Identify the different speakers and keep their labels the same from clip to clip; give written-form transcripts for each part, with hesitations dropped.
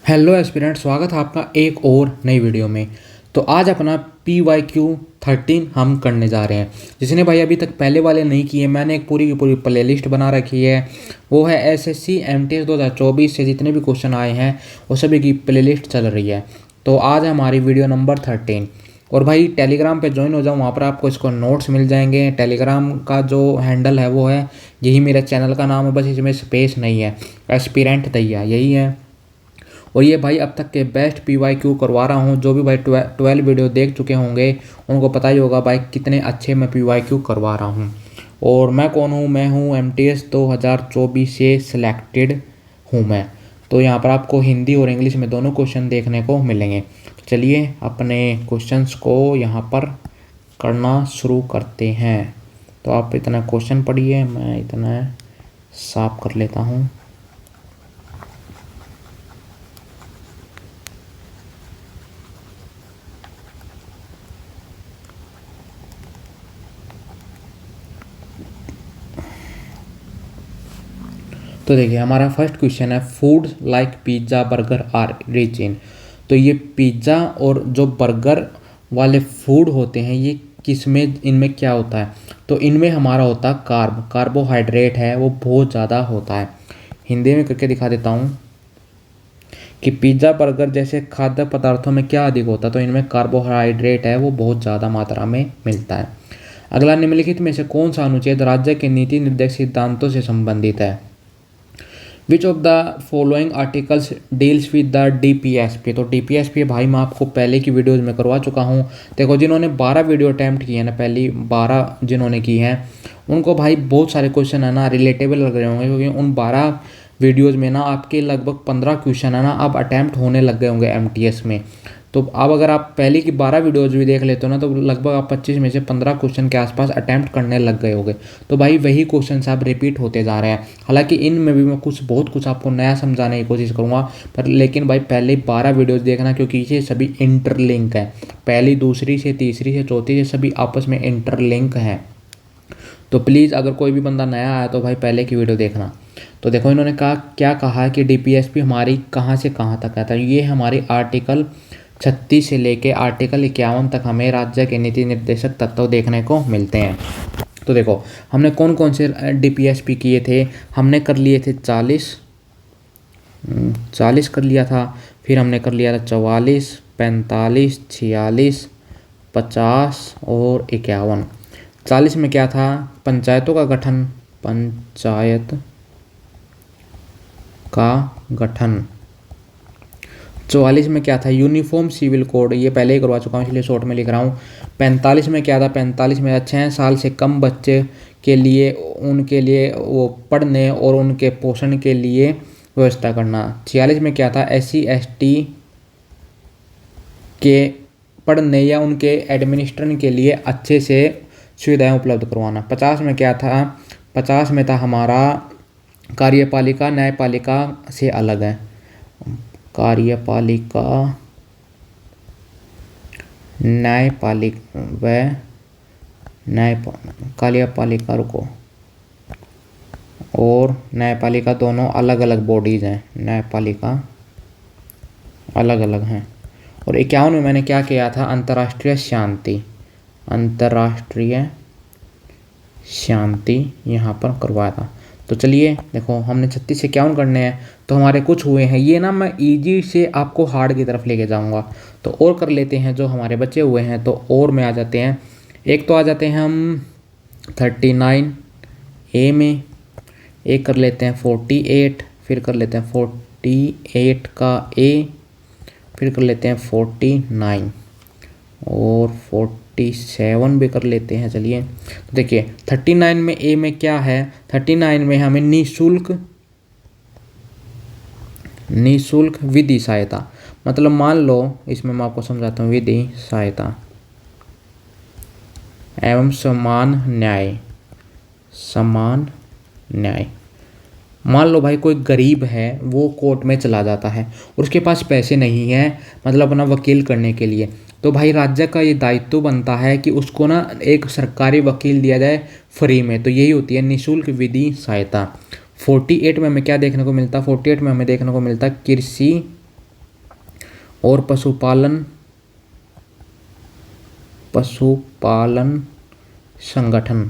Speaker 1: Hello aspirant, स्वागत है आपका एक और नई वीडियो में। तो आज अपना PYQ 13 हम करने जा रहे हैं। जिसने भाई अभी तक पहले वाले नहीं किए, मैंने एक पूरी की पूरी प्लेलिस्ट बना रखी है। वो है SSC MTS 2024 से जितने भी क्वेश्चन आए हैं वो सभी की प्लेलिस्ट चल रही है। तो आज है हमारी वीडियो नंबर 13। और भाई टेलीग्राम पे ज्वाइन हो जाओ, वहाँ पर आपको इसको नोट्स मिल जाएंगे। टेलीग्राम का जो हैंडल है वो है, यही मेरे चैनल का नाम है, बस इसमें स्पेस नहीं है, एस्पिरेंट दैया यही है। और ये भाई अब तक के बेस्ट PYQ करवा रहा हूँ। जो भी भाई 12 वीडियो देख चुके होंगे उनको पता ही होगा भाई कितने अच्छे मैं PYQ करवा रहा हूँ। और मैं कौन हूँ? मैं हूँ MTS 2024 से सिलेक्टेड हूँ मैं। तो यहाँ पर आपको हिंदी और इंग्लिश में दोनों क्वेश्चन देखने को मिलेंगे। तो चलिए अपने क्वेश्चंस को यहाँ पर करना शुरू करते हैं। तो आप इतना क्वेश्चन पढ़िए, मैं इतना साफ कर लेता हूँ। तो देखिए हमारा फर्स्ट क्वेश्चन है, food like pizza burger are rich in. तो ये पिज़्ज़ा और जो बर्गर वाले फूड होते हैं ये किसमें, इनमें क्या होता है? तो इनमें हमारा होता है कार्बोहाइड्रेट है वो बहुत ज़्यादा होता है। हिंदी में करके दिखा देता हूँ कि पिज़्ज़ा बर्गर जैसे खाद्य पदार्थों में क्या अधिक होता है? तो इनमें कार्बोहाइड्रेट है वो बहुत ज़्यादा मात्रा में मिलता है। अगला, निम्नलिखित में से कौन सा अनुच्छेद राज्य के नीति निर्देश सिद्धांतों से संबंधित है? विच of the following articles deals with the DPSP। तो DPSP भाई मैं आपको पहले की वीडियोज़ में करवा चुका हूँ। देखो जिन्होंने 12 वीडियो अटैम्प्ट किए हैं ना, पहली 12 जिन्होंने की हैं उनको भाई बहुत सारे क्वेश्चन है ना रिलेटेबल लग रहे होंगे, क्योंकि उन 12 वीडियोज़ में ना आपके लगभग 15 क्वेश्चन है ना अब अटैम्प्ट होने लग गए होंगे MTS में। तो अब अगर आप पहले की 12 वीडियोज़ भी देख लेते हो ना तो लगभग आप 25 में से 15 क्वेश्चन के आसपास अटैम्प्ट करने लग गए होंगे। तो भाई वही क्वेश्चन आप रिपीट होते जा रहे हैं। हालांकि इनमें भी मैं बहुत कुछ आपको नया समझाने की कोशिश करूँगा, पर लेकिन भाई पहले 12 वीडियोज़ देखना, क्योंकि ये सभी इंटरलिंक है। पहली, दूसरी से तीसरी से चौथी से सभी आपस में इंटरलिंक हैं। तो प्लीज़ अगर कोई भी बंदा नया आया तो भाई पहले की वीडियो देखना। तो देखो इन्होंने क्या कहा है कि DPSP हमारी कहाँ से कहाँ तक आता है। ये हमारी आर्टिकल 36 से लेके आर्टिकल 51 तक हमें राज्य के नीति निर्देशक तत्व देखने को मिलते हैं। तो देखो हमने कौन कौन से DPSP किए थे। हमने कर लिए थे 40 कर लिया था। फिर हमने कर लिया था 44, 45, 46, 50 और 51। 40 में क्या था? पंचायतों का गठन, पंचायत का गठन। 44 में क्या था? यूनिफॉर्म सिविल कोड, ये पहले ही करवा चुका हूँ इसलिए शॉर्ट में लिख रहा हूँ। 45 में क्या था? 45 में 6 साल से कम बच्चे के लिए उनके लिए वो पढ़ने और उनके पोषण के लिए व्यवस्था करना। 46 में क्या था? SC ST के पढ़ने या उनके एडमिनिस्ट्रेशन के लिए अच्छे से सुविधाएं उपलब्ध करवाना। 50 में क्या था? 50 में था हमारा कार्यपालिका न्यायपालिका से अलग है। कार्यपालिका न्यायपालिका व कार्यपालिका रुको और न्यायपालिका दोनों अलग अलग बॉडीज़ हैं। न्यायपालिका अलग अलग हैं। और 51 में मैंने क्या किया था? अंतर्राष्ट्रीय शांति, अंतर्राष्ट्रीय शांति यहाँ पर करवाया था। तो चलिए देखो हमने 36 से 51 करने हैं तो हमारे कुछ हुए हैं। ये ना मैं इजी से आपको हार्ड की तरफ लेके जाऊंगा। तो और कर लेते हैं जो हमारे बचे हुए हैं। तो और में आ जाते हैं, एक तो आ जाते हैं हम 39 A में, एक कर लेते हैं 48, फिर कर लेते हैं 48 का A, फिर कर लेते हैं 49 और 47 भी कर लेते हैं। चलिए तो देखिए 39 में A में क्या है? 39 में हमें निःशुल्क विधि सहायता, मतलब मान लो इसमें मैं आपको समझाता हूँ। विधि सहायता एवं समान न्याय। मान लो भाई कोई गरीब है, वो कोर्ट में चला जाता है और उसके पास पैसे नहीं है, मतलब अपना वकील करने के लिए। तो भाई राज्य का ये दायित्व बनता है कि उसको ना एक सरकारी वकील दिया जाए फ्री में। तो यही होती है निःशुल्क विधि सहायता। 48 में हमें क्या देखने को मिलता? 48 में हमें देखने को मिलता कृषि और पशुपालन संगठन।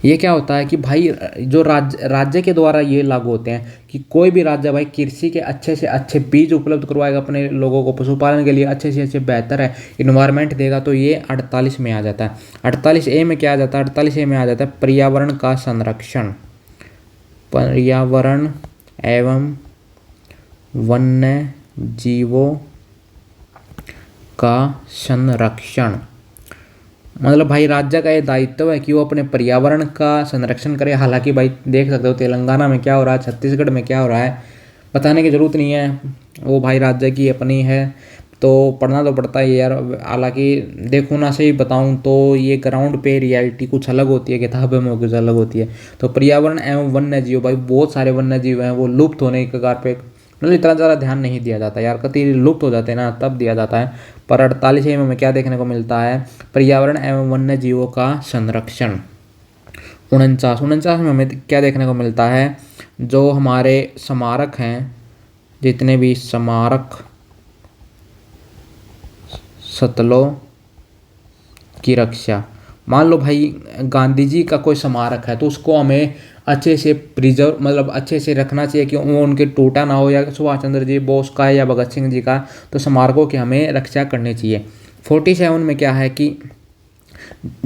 Speaker 1: ये क्या होता है कि भाई जो राज्य के द्वारा ये लागू होते हैं कि कोई भी राज्य भाई कृषि के अच्छे से अच्छे बीज उपलब्ध करवाएगा अपने लोगों को, पशुपालन के लिए अच्छे से अच्छे बेहतर है इन्वायरमेंट देगा, तो ये 48 में आ जाता है। 48A में क्या आ जाता है? 48A में आ जाता है पर्यावरण का संरक्षण, पर्यावरण एवं वन्य जीवों का संरक्षण। मतलब भाई राज्य का ये दायित्व है कि वो अपने पर्यावरण का संरक्षण करे। हालांकि भाई देख सकते हो तेलंगाना में क्या हो रहा है, छत्तीसगढ़ में क्या हो रहा है, बताने की ज़रूरत नहीं है, वो भाई राज्य की अपनी है, तो पढ़ना तो पड़ता है यार। हालांकि देखो ना से ही बताऊं तो ये ग्राउंड पे रियलिटी कुछ अलग होती है, किताबों में कुछ अलग होती है। तो पर्यावरण एवं वन्य जीव, भाई बहुत सारे वन्य जीव हैं वो लुप्त होने के कगार पे, मतलब इतना ज़्यादा ध्यान नहीं दिया जाता यार, कति लुप्त हो जाते हैं ना तब दिया जाता है। पर 48 में क्या देखने को मिलता है? पर्यावरण एवं वन्य जीवों का संरक्षण। 49 में हमें क्या देखने को मिलता है? जो हमारे स्मारक हैं, जितने भी स्मारक स्थलों की रक्षा। मान लो भाई गांधी जी का कोई स्मारक है तो उसको हमें अच्छे से प्रिजर्व, मतलब अच्छे से रखना चाहिए कि वो उनके टूटा ना हो, या सुभाष चंद्र जी बोस का या भगत सिंह जी का, तो स्मारकों की हमें रक्षा करनी चाहिए। 47 में क्या है कि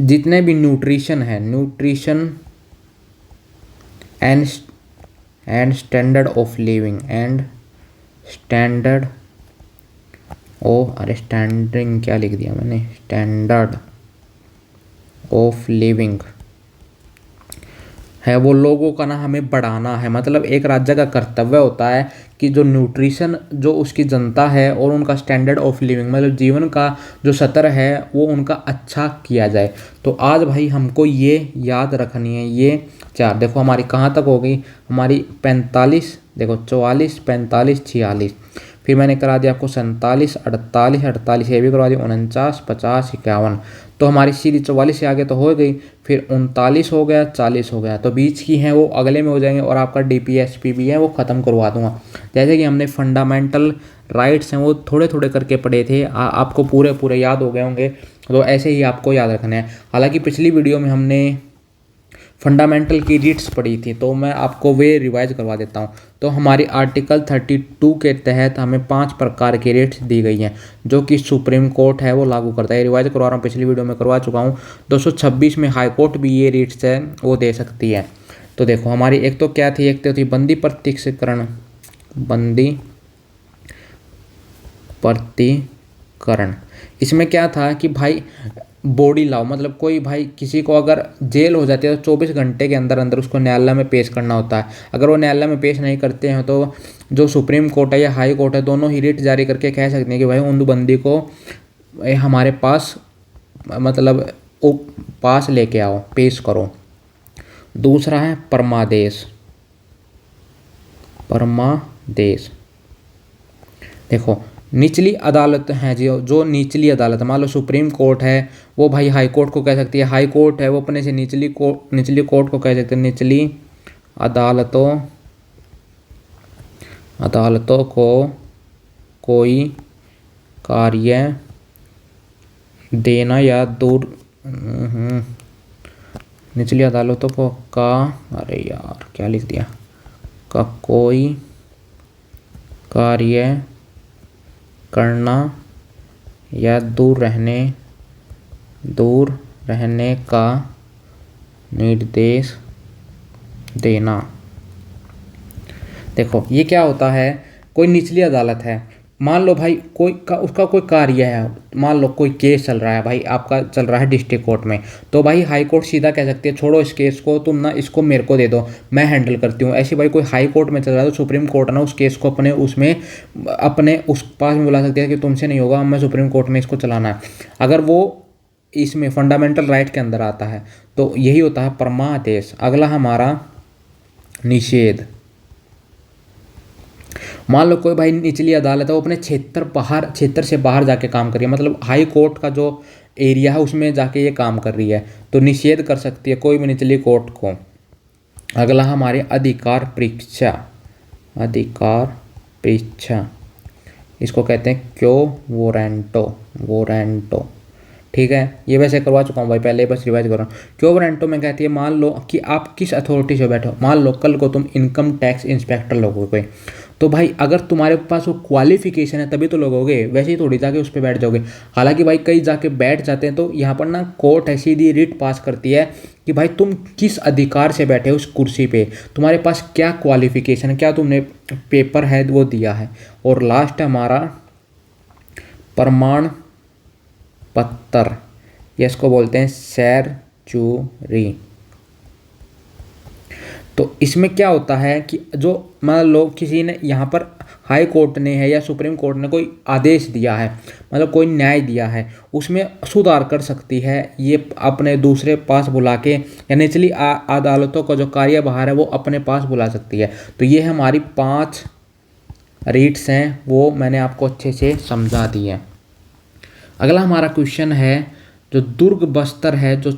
Speaker 1: जितने भी न्यूट्रिशन है, nutrition and standard of living and standard अरे स्टैंडिंग क्या लिख दिया मैंने, स्टैंडर्ड ऑफ लिविंग है, वो लोगों का ना हमें बढ़ाना है। मतलब एक राज्य का कर्तव्य होता है कि जो न्यूट्रिशन जो उसकी जनता है और उनका स्टैंडर्ड ऑफ लिविंग, मतलब जीवन का जो स्तर है वो उनका अच्छा किया जाए। तो आज भाई हमको ये याद रखनी है, ये चार। देखो हमारी कहाँ तक हो गई? हमारी 45, देखो 44, 45, 46, फिर मैंने करा दिया आपको 47, 48 ये भी करवा दिया, 49, 50, 51। तो हमारी सीरीज 44 से आगे तो हो गई, फिर 39 हो गया, 40 हो गया, तो बीच की हैं वो अगले में हो जाएंगे, और आपका DPSP भी है वो ख़त्म करवा दूंगा। जैसे कि हमने फंडामेंटल राइट्स हैं वो थोड़े थोड़े करके पढ़े थे, आपको पूरे पूरे याद हो गए होंगे, तो ऐसे ही आपको याद रखना है। हालांकि पिछली वीडियो में हमने फंडामेंटल की रीट्स पढ़ी थी, तो मैं आपको वे रिवाइज करवा देता हूँ। तो हमारी आर्टिकल 32 के तहत हमें 5 प्रकार की रेट्स दी गई हैं जो कि सुप्रीम कोर्ट है वो लागू करता है। रिवाइज करवा रहा हूँ, पिछली वीडियो में करवा चुका हूँ। 226 में हाई कोर्ट भी ये रेट्स है वो दे सकती है। तो देखो हमारी एक तो क्या थी, एक तो थी बंदी प्रत्यक्षीकरण, बंदी प्रत्यक्षीकरण। इसमें क्या था कि भाई बॉडी लाओ, मतलब कोई भाई किसी को अगर जेल हो जाती है तो 24 घंटे के अंदर अंदर उसको न्यायालय में पेश करना होता है। अगर वो न्यायालय में पेश नहीं करते हैं तो जो सुप्रीम कोर्ट है या हाई कोर्ट है, दोनों ही रिट जारी करके कह सकते हैं कि भाई उन बंदी को हमारे पास, मतलब वो पास लेके आओ, पेश करो। दूसरा है परमादेश। परमादेश देखो निचली अदालत है जो निचली अदालत, मान लो सुप्रीम कोर्ट है वो भाई हाई कोर्ट को कह सकती है, हाई कोर्ट है वो अपने से निचली कोर्ट को कह सकते हैं, निचली अदालतों को कोई कार्य देना या दूर, निचली अदालतों को का, अरे यार क्या लिख दिया, का कोई कार्य करना या दूर रहने का निर्देश देना। देखो ये क्या होता है, कोई निचली अदालत है, मान लो भाई उसका कोई कार्य है, मान लो कोई केस चल रहा है भाई, आपका चल रहा है डिस्ट्रिक्ट कोर्ट में, तो भाई हाई कोर्ट सीधा कह सकती है छोड़ो इस केस को, तुम ना इसको मेरे को दे दो, मैं हैंडल करती हूँ। ऐसे भाई कोई हाई कोर्ट में चल रहा है तो सुप्रीम कोर्ट ना उस केस को अपने उस पास में बुला सकती है कि तुमसे नहीं होगा, मैं सुप्रीम कोर्ट में इसको चलाना है, अगर वो इसमें फंडामेंटल राइट के अंदर आता है। तो यही होता है परमादेश। अगला हमारा निषेध। मान लो कोई भाई निचली अदालत है वो अपने क्षेत्र से बाहर जाके काम कर रही है, मतलब हाई कोर्ट का जो एरिया है उसमें जाके ये काम कर रही है, तो निषेध कर सकती है कोई भी निचली कोर्ट को। अगला हमारे अधिकार परीक्षा। इसको कहते हैं वोरेंटो। ठीक है, ये वैसे करवा चुका हूँ भाई पहले, बस रिवाइज कर रहा हूँ। क्योवरेंटो में कहती है, मान लो कि आप किस अथॉरिटी से बैठे हो, मान लो कल को तुम इनकम टैक्स इंस्पेक्टर लोगोगे, तो भाई अगर तुम्हारे पास वो क्वालिफिकेशन है तभी तो लोगोगे, वैसे ही थोड़ी जाके उस पर बैठ जाओगे। हालांकि भाई कई जाके बैठ जाते हैं, तो यहाँ पर ना कोर्ट ऐसी सीधी रिट पास करती है कि भाई तुम किस अधिकार से बैठे हो उस कुर्सी पे, तुम्हारे पास क्या क्वालिफिकेशन है, क्या तुमने पेपर है वो दिया है। और लास्ट है हमारा प्रमाण पत्तर, ये इसको बोलते हैं सैरचूरी। तो इसमें क्या होता है कि जो मान लो किसी ने यहाँ पर हाई कोर्ट ने है या सुप्रीम कोर्ट ने कोई आदेश दिया है, मतलब कोई न्याय दिया है, उसमें सुधार कर सकती है ये अपने दूसरे पास बुला के, या निचली अदालतों का जो कार्यभार है वो अपने पास बुला सकती है। तो ये हमारी 5 रीट्स हैं, वो मैंने आपको अच्छे से समझा दी है। अगला हमारा क्वेश्चन है, जो दुर्ग बस्तर है, जो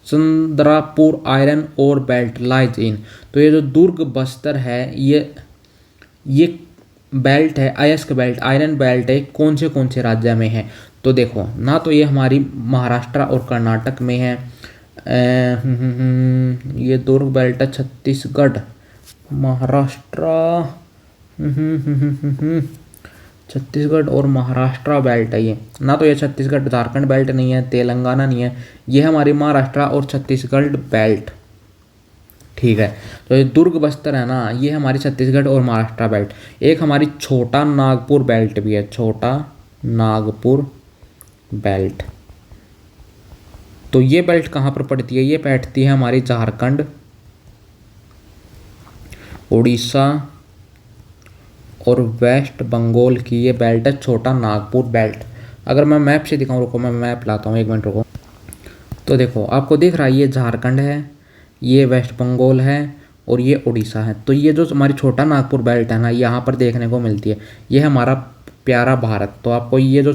Speaker 1: चंद्रापुर आयरन और बेल्ट लाइज इन। तो ये जो दुर्ग बस्तर है, ये बेल्ट है, अयस्क बेल्ट, आयरन बेल्ट है, कौन से राज्य में है। तो देखो ना, तो ये हमारी महाराष्ट्र और कर्नाटक में है। ये दुर्ग बेल्ट है छत्तीसगढ़, महाराष्ट्र, छत्तीसगढ़ और महाराष्ट्र बेल्ट है ये ना। तो ये छत्तीसगढ़ झारखंड बेल्ट नहीं है, तेलंगाना नहीं है, ये हमारी महाराष्ट्र और छत्तीसगढ़ बेल्ट। ठीक है, तो ये दुर्ग बस्तर है ना, ये हमारी छत्तीसगढ़ और महाराष्ट्र बेल्ट। एक हमारी छोटा नागपुर बेल्ट भी है, छोटा नागपुर बेल्ट। तो ये बेल्ट कहाँ पर पड़ती है, ये बैठती है हमारी झारखंड, उड़ीसा और वेस्ट बंगाल की ये बेल्ट है, छोटा नागपुर बेल्ट। अगर मैं मैप से दिखाऊं, रुको मैं मैप लाता हूँ, 1 मिनट रुको। तो देखो आपको दिख रहा है, ये झारखंड है, ये वेस्ट बंगाल है और ये उड़ीसा है। तो ये जो हमारी छोटा नागपुर बेल्ट है ना, यहाँ पर देखने को मिलती है, ये हमारा प्यारा भारत। तो आपको ये जो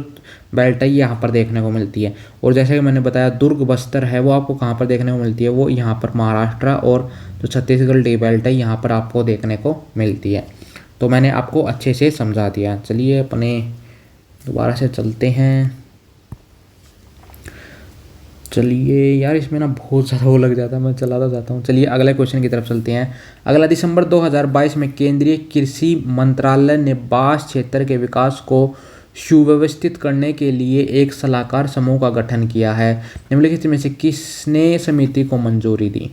Speaker 1: बेल्ट है यहाँ पर देखने को मिलती है। और जैसे कि मैंने बताया, दुर्ग बस्तर है वो आपको कहाँ पर देखने को मिलती है, वो यहाँ पर महाराष्ट्र और जो छत्तीसगढ़ डी बेल्ट है यहाँ पर आपको देखने को मिलती है। तो मैंने आपको अच्छे से समझा दिया। चलिए अपने दोबारा से चलते हैं। चलिए यार, इसमें ना बहुत ज़्यादा वो लग जाता है, मैं चलाता जाता हूँ। चलिए अगले क्वेश्चन की तरफ चलते हैं। अगला, दिसंबर 2022 में केंद्रीय कृषि मंत्रालय ने बांस क्षेत्र के विकास को सुव्यवस्थित करने के लिए एक सलाहकार समूह का गठन किया है। निम्नलिखित में से किसने समिति को मंजूरी दी।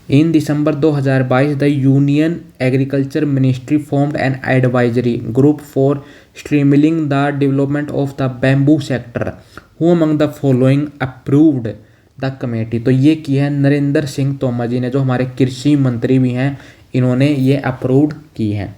Speaker 1: In December 2022, the Union Agriculture Ministry formed an advisory group for streamlining the development of the bamboo sector. Who among the following approved the committee? तो ये की है नरेंद्र सिंह तोमर जी ने, जो हमारे कृषि मंत्री भी हैं, इन्होंने ये अप्रूव की है।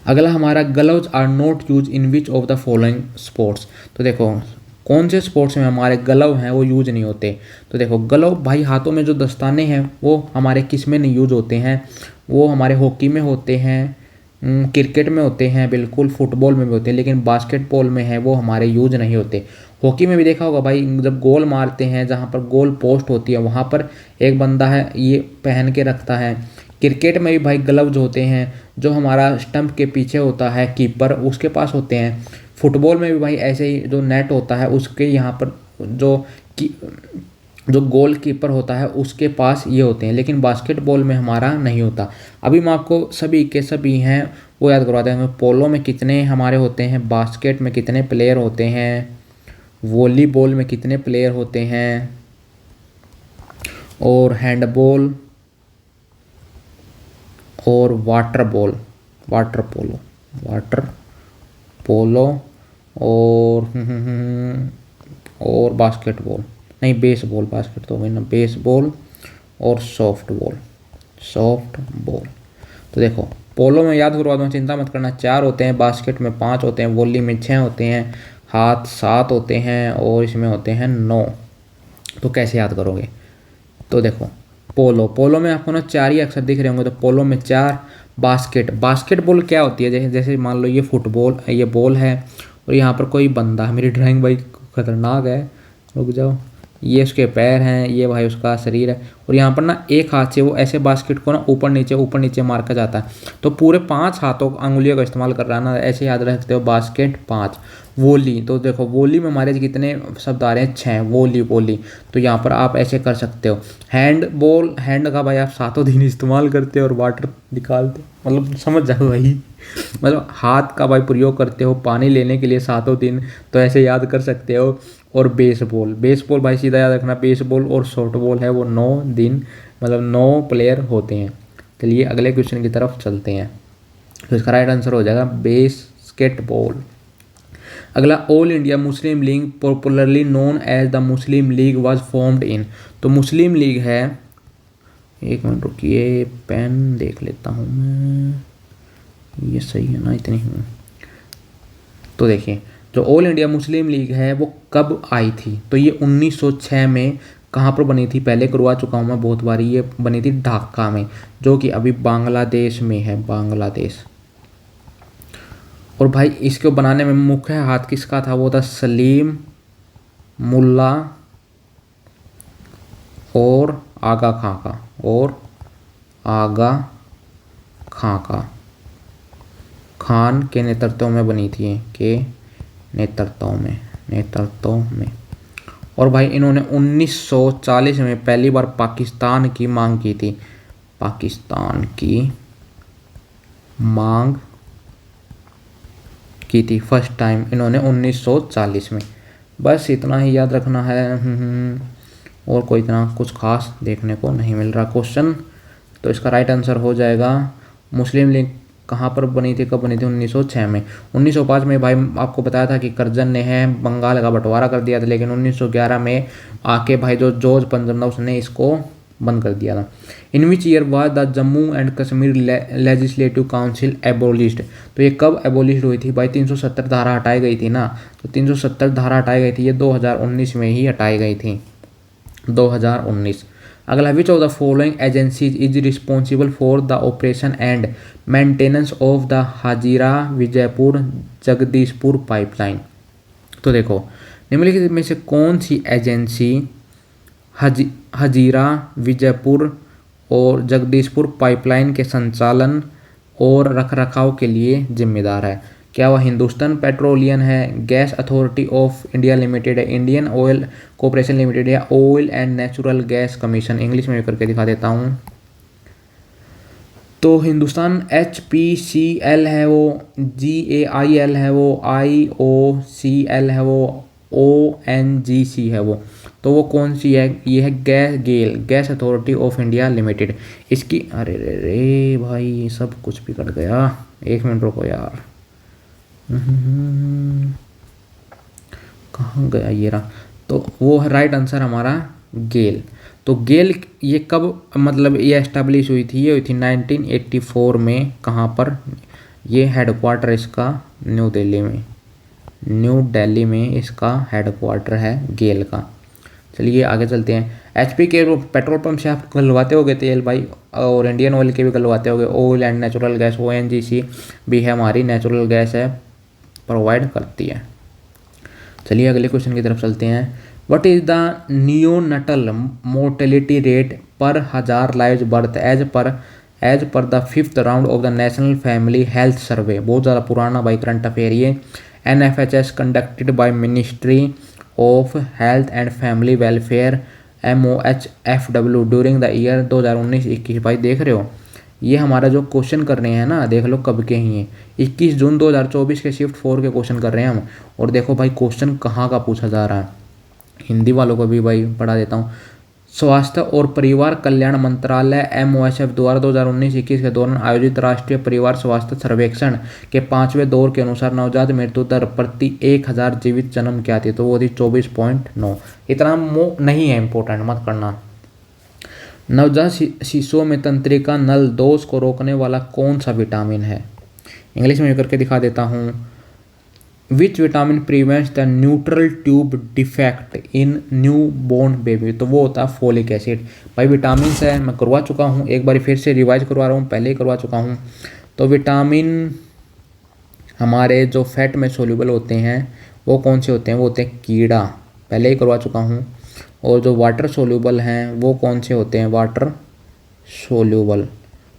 Speaker 1: अगला हमारा, gloves are not use in which of the following sports. तो देखो कौन से स्पोर्ट्स में हमारे ग्लव हैं वो यूज नहीं होते। तो देखो ग्लव भाई, हाथों में जो दस्ताने हैं वो हमारे किस में नहीं यूज होते हैं, वो हमारे हॉकी में होते हैं, क्रिकेट में होते हैं, बिल्कुल फुटबॉल में भी होते हैं, लेकिन बास्केटबॉल में है वो हमारे यूज नहीं होते। हॉकी में भी देखा होगा भाई, जब गोल मारते हैं, जहाँ पर गोल पोस्ट होती है वहाँ पर एक बंदा है ये पहन के रखता है। क्रिकेट में भी भाई ग्लव्स होते हैं, जो हमारा स्टंप के पीछे होता है कीपर, उसके पास होते हैं। फुटबॉल में भी भाई ऐसे ही जो नेट होता है उसके यहाँ पर जो गोल कीपर होता है उसके पास ये होते हैं, लेकिन बास्केटबॉल में हमारा नहीं होता। अभी मैं आपको सभी के सभी हैं वो याद करवाते हैं। पोलो में कितने हमारे होते हैं, बास्केट में कितने प्लेयर होते हैं, वॉलीबॉल में कितने प्लेयर होते हैं, और हैंडबॉल और वाटर पोलो और बास्केटबॉल नहीं, बेसबॉल, बास्केट तो वही ना, बेसबॉल और सॉफ्ट बॉल। तो देखो पोलो में याद करवा दूँ, चिंता मत करना, 4 होते हैं, बास्केट में 5 होते हैं, वॉली में 6 होते हैं, हाथ 7 होते हैं और इसमें होते हैं 9। तो कैसे याद करोगे। तो देखो पोलो में आपको ना 4 ही अक्षर दिख रहे होंगे, तो पोलो में 4। बास्केटबॉल क्या होती है, जैसे मान लो ये फुटबॉल, ये बॉल है और यहाँ पर कोई बंदा है। मेरी ड्राइंग भाई खतरनाक है, रुक जाओ, ये उसके पैर हैं, ये भाई उसका शरीर है। और यहाँ पर ना एक हाथ से वो ऐसे बास्केट को ना ऊपर नीचे मार कर जाता है। तो पूरे 5 हाथों अंगुलियों का इस्तेमाल कर रहा है ना, ऐसे याद रख सकते हो। बास्केट 5। वोली, तो देखो वोली में हमारे कितने शब्द आ रहे हैं, 6। वोली वोली, तो यहाँ पर आप ऐसे कर सकते हो। हैंड बॉल, हैंड का भाई आप 7 दिन इस्तेमाल करते हो और वाटर निकालते हो, मतलब समझ जाओ भाई। मतलब हाथ का भाई प्रयोग करते हो पानी लेने के लिए 7 दिन, तो ऐसे याद कर सकते हो। और बेसबॉल, बेसबॉल भाई सीधा याद रखना, बेसबॉल और सॉफ्टबॉल है वो 9 दिन, मतलब 9 प्लेयर होते हैं। चलिए अगले क्वेश्चन की तरफ चलते हैं। तो इसका राइट आंसर हो जाएगा बास्केटबॉल। अगला, all India Muslim League popularly known as the Muslim League was formed in. तो मुस्लिम लीग है, एक मिनट रुकिए पेन देख लेता हूँ मैं, ये सही है ना इतनी ही। तो देखिए जो ऑल इंडिया मुस्लिम लीग है वो कब आई थी, तो ये 1906 में कहाँ पर बनी थी, पहले करवा चुका हूँ मैं बहुत बारी। ये बनी थी ढाका में, जो कि अभी बांग्लादेश में है, बांग्लादेश। और भाई इसको बनाने में मुख्य हाथ किसका था, वो था सलीम मुल्ला और आगा खां का, और आगा खां का, खान के नेतृत्व में बनी थी, के नेतृत्व में। और भाई इन्होंने 1940 में पहली बार पाकिस्तान की मांग की थी, पाकिस्तान की मांग की थी फर्स्ट टाइम इन्होंने 1940 में। बस इतना ही याद रखना है। और कोई इतना कुछ खास देखने को नहीं मिल रहा क्वेश्चन। तो इसका राइट आंसर हो जाएगा, मुस्लिम लीग कहाँ पर बनी थी, कब बनी थी, 1906 में। 1905 में भाई आपको बताया था कि करजन ने है बंगाल का बंटवारा कर दिया था, लेकिन 1911 में आके भाई जो जॉर्ज पंजम था उसने इसको बंद कर दिया था। In which year was the Jammu and Kashmir legislative council abolished. तो ये कब एबोलिश्ड हुई थी भाई, 370 धारा हटाई गई थी ना, तो 370 धारा हटाई गई थी, ये 2019 में ही हटाई गई थी, 2019। अगला, विच of the following agencies is responsible for the operation and maintenance of the Hazira Vijaypur Jagdishpur pipeline. तो देखो निम्नलिखित में से कौन सी एजेंसी हजीरा विजयपुर और जगदीशपुर पाइपलाइन के संचालन और रखरखाव के लिए जिम्मेदार है। क्या वह हिंदुस्तान पेट्रोलियम है, gas authority of India limited है, इंडियन ऑयल कॉरपोरेशन लिमिटेड या oil and natural gas commission. English में करके दिखा देता हूँ। तो हिंदुस्तान HPCL है वो, GAIL है वो, IOCL है वो, ONGC है वो। तो वो कौन सी है, ये है gas authority of India limited. इसकी अरे रे रे भाई सब कुछ बिगड़ गया, एक मिनट रुको यार। कहाँ गया ये रहा। तो वो है राइट आंसर हमारा गेल। तो गेल ये कब, मतलब ये एस्टेब्लिश हुई थी, ये हुई थी 1984 में। कहाँ पर, ये हेडक्वार्टर इसका न्यू दिल्ली में इसका हेडक्वार्टर है गेल का। चलिए आगे चलते हैं। HP के पेट्रोल पंप से आप गलवाते होगे तेल भाई, और इंडियन ऑयल के भी गलवाते होगे। Oil and natural gas ONGC भी है हमारी, नेचुरल गैस है, प्रोवाइड करती है। चलिए अगले क्वेश्चन की तरफ चलते हैं। What is the neonatal mortality rate per 1000 live birth as per the 5th round of the national family health survey. बहुत ज़्यादा पुराना भाई करंट अफेयर ये। NFHS conducted by ministry of health and family welfare MOHFW during the year 2019-21। भाई देख रहे हो, ये हमारा जो क्वेश्चन कर रहे हैं ना, देख लो कब के ही हैं, 21 जून 2024 के शिफ्ट 4 के क्वेश्चन कर रहे हैं हम। और देखो भाई क्वेश्चन कहाँ का पूछा जा रहा है, हिंदी वालों को भी भाई पढ़ा देता हूँ। स्वास्थ्य और परिवार कल्याण मंत्रालय MOHF द्वारा 2019-21 के दौरान आयोजित राष्ट्रीय परिवार स्वास्थ्य सर्वेक्षण के 5वें दौर के अनुसार नवजात मृत्यु दर प्रति 1000 जीवित जन्म क्या थी, तो वो थी 24.9। इतना नहीं है, इंपॉर्टेंट मत करना। नवजात शिशुओं में तंत्रिका नल दोष को रोकने वाला कौन सा विटामिन है। इंग्लिश में करके दिखा देता हूँ। Which vitamin prevents the neutral tube defect in new born baby. तो वो होता है फोलिक एसिड। भाई विटामिन है, मैं करवा चुका हूँ, एक बार फिर से रिवाइज करवा रहा हूँ, पहले ही करवा चुका हूँ। तो विटामिन हमारे जो फैट में सोल्यूबल होते हैं वो कौन से होते हैं, वो होते हैं कीड़ा, पहले ही करवा चुका हूँ। और जो वाटर सोल्यूबल हैं वो कौन से होते हैं, वाटर सोल्यूबल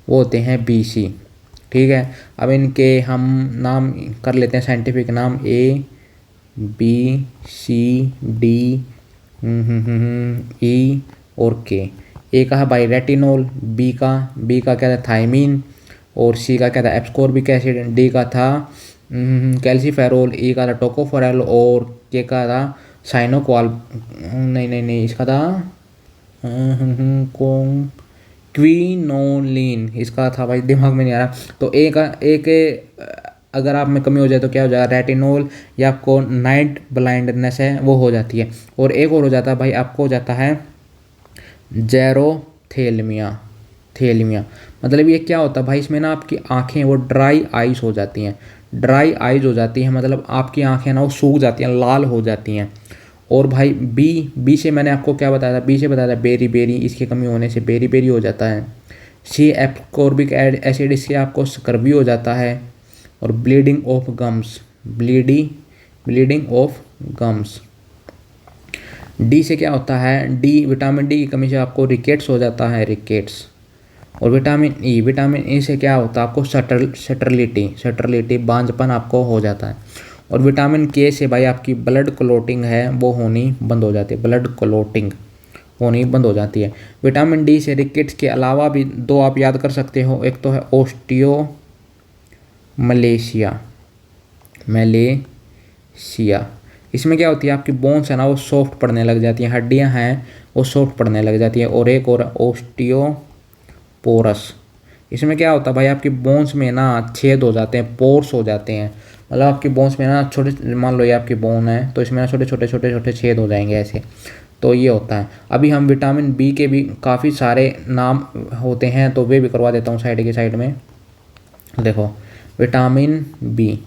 Speaker 1: वो होते हैं बी सी। ठीक है, अब इनके हम नाम कर लेते हैं साइंटिफिक नाम, A B C D E और के। ए का है भाई रेटिनोल, बी का क्या था थायमीन, और सी का क्या था एब्सकॉर्बिक एसिड, डी का था कैल्सीफेरोल, ई का था टोकोफेरोल और के का था साइनोक्वाल, नहीं इसका था कौन क्विनोलिन, इसका था भाई दिमाग में नहीं आ रहा। तो ए के अगर आप में कमी हो जाए तो क्या हो जाएगा रेटिनोल, या आपको नाइट ब्लाइंडनेस है वो हो जाती है। और एक और हो जाता है भाई आपको हो जाता है जेरोथेलमिया, थेलमिया। मतलब ये क्या होता है भाई, इसमें ना आपकी आंखें वो ड्राई आइज हो जाती हैं, ड्राई आइज हो जाती हैं, मतलब आपकी आंखें ना वो सूख जाती हैं, लाल हो जाती हैं। और भाई बी से मैंने आपको क्या बताया था, बी से बताया था बेरी बेरी, इसकी कमी होने से बेरी बेरी हो जाता है। सी एप्कोर्बिक एसिड, इससे आपको स्कर्वी हो जाता है। और bleeding of gums, bleeding of gums. D से क्या होता है, डी विटामिन डी की कमी से आपको रिकेट्स हो जाता है, रिकेट्स। और विटामिन ई से क्या होता है आपको सटरलिटी बांझपन आपको हो जाता है। और विटामिन के से भाई आपकी ब्लड क्लोटिंग है वो होनी बंद हो जाती है, ब्लड क्लोटिंग होनी बंद हो जाती है। विटामिन डी से रिकेट्स के अलावा भी दो आप याद कर सकते हो, एक तो है ओस्टियो मलेशिया। इसमें क्या होती है आपकी बोन्स है ना वो सॉफ्ट पड़ने लग जाती हैं, हड्डियां हैं वो सॉफ्ट पड़ने लग जाती हैं। और एक और ओस्टियोपोरस, इसमें क्या होता है भाई आपकी बोन्स में ना छेद हो जाते हैं, पोर्स हो जाते हैं, मतलब आपकी बोन्स में ना छोटे, मान लो ये आपकी बोन है तो इसमें ना छोटे छोटे छेद हो जाएंगे ऐसे। तो ये होता है। अभी हम विटामिन बी के भी काफ़ी सारे नाम होते हैं तो वे भी करवा देता हूँ साइड की साइड में। देखो विटामिन बी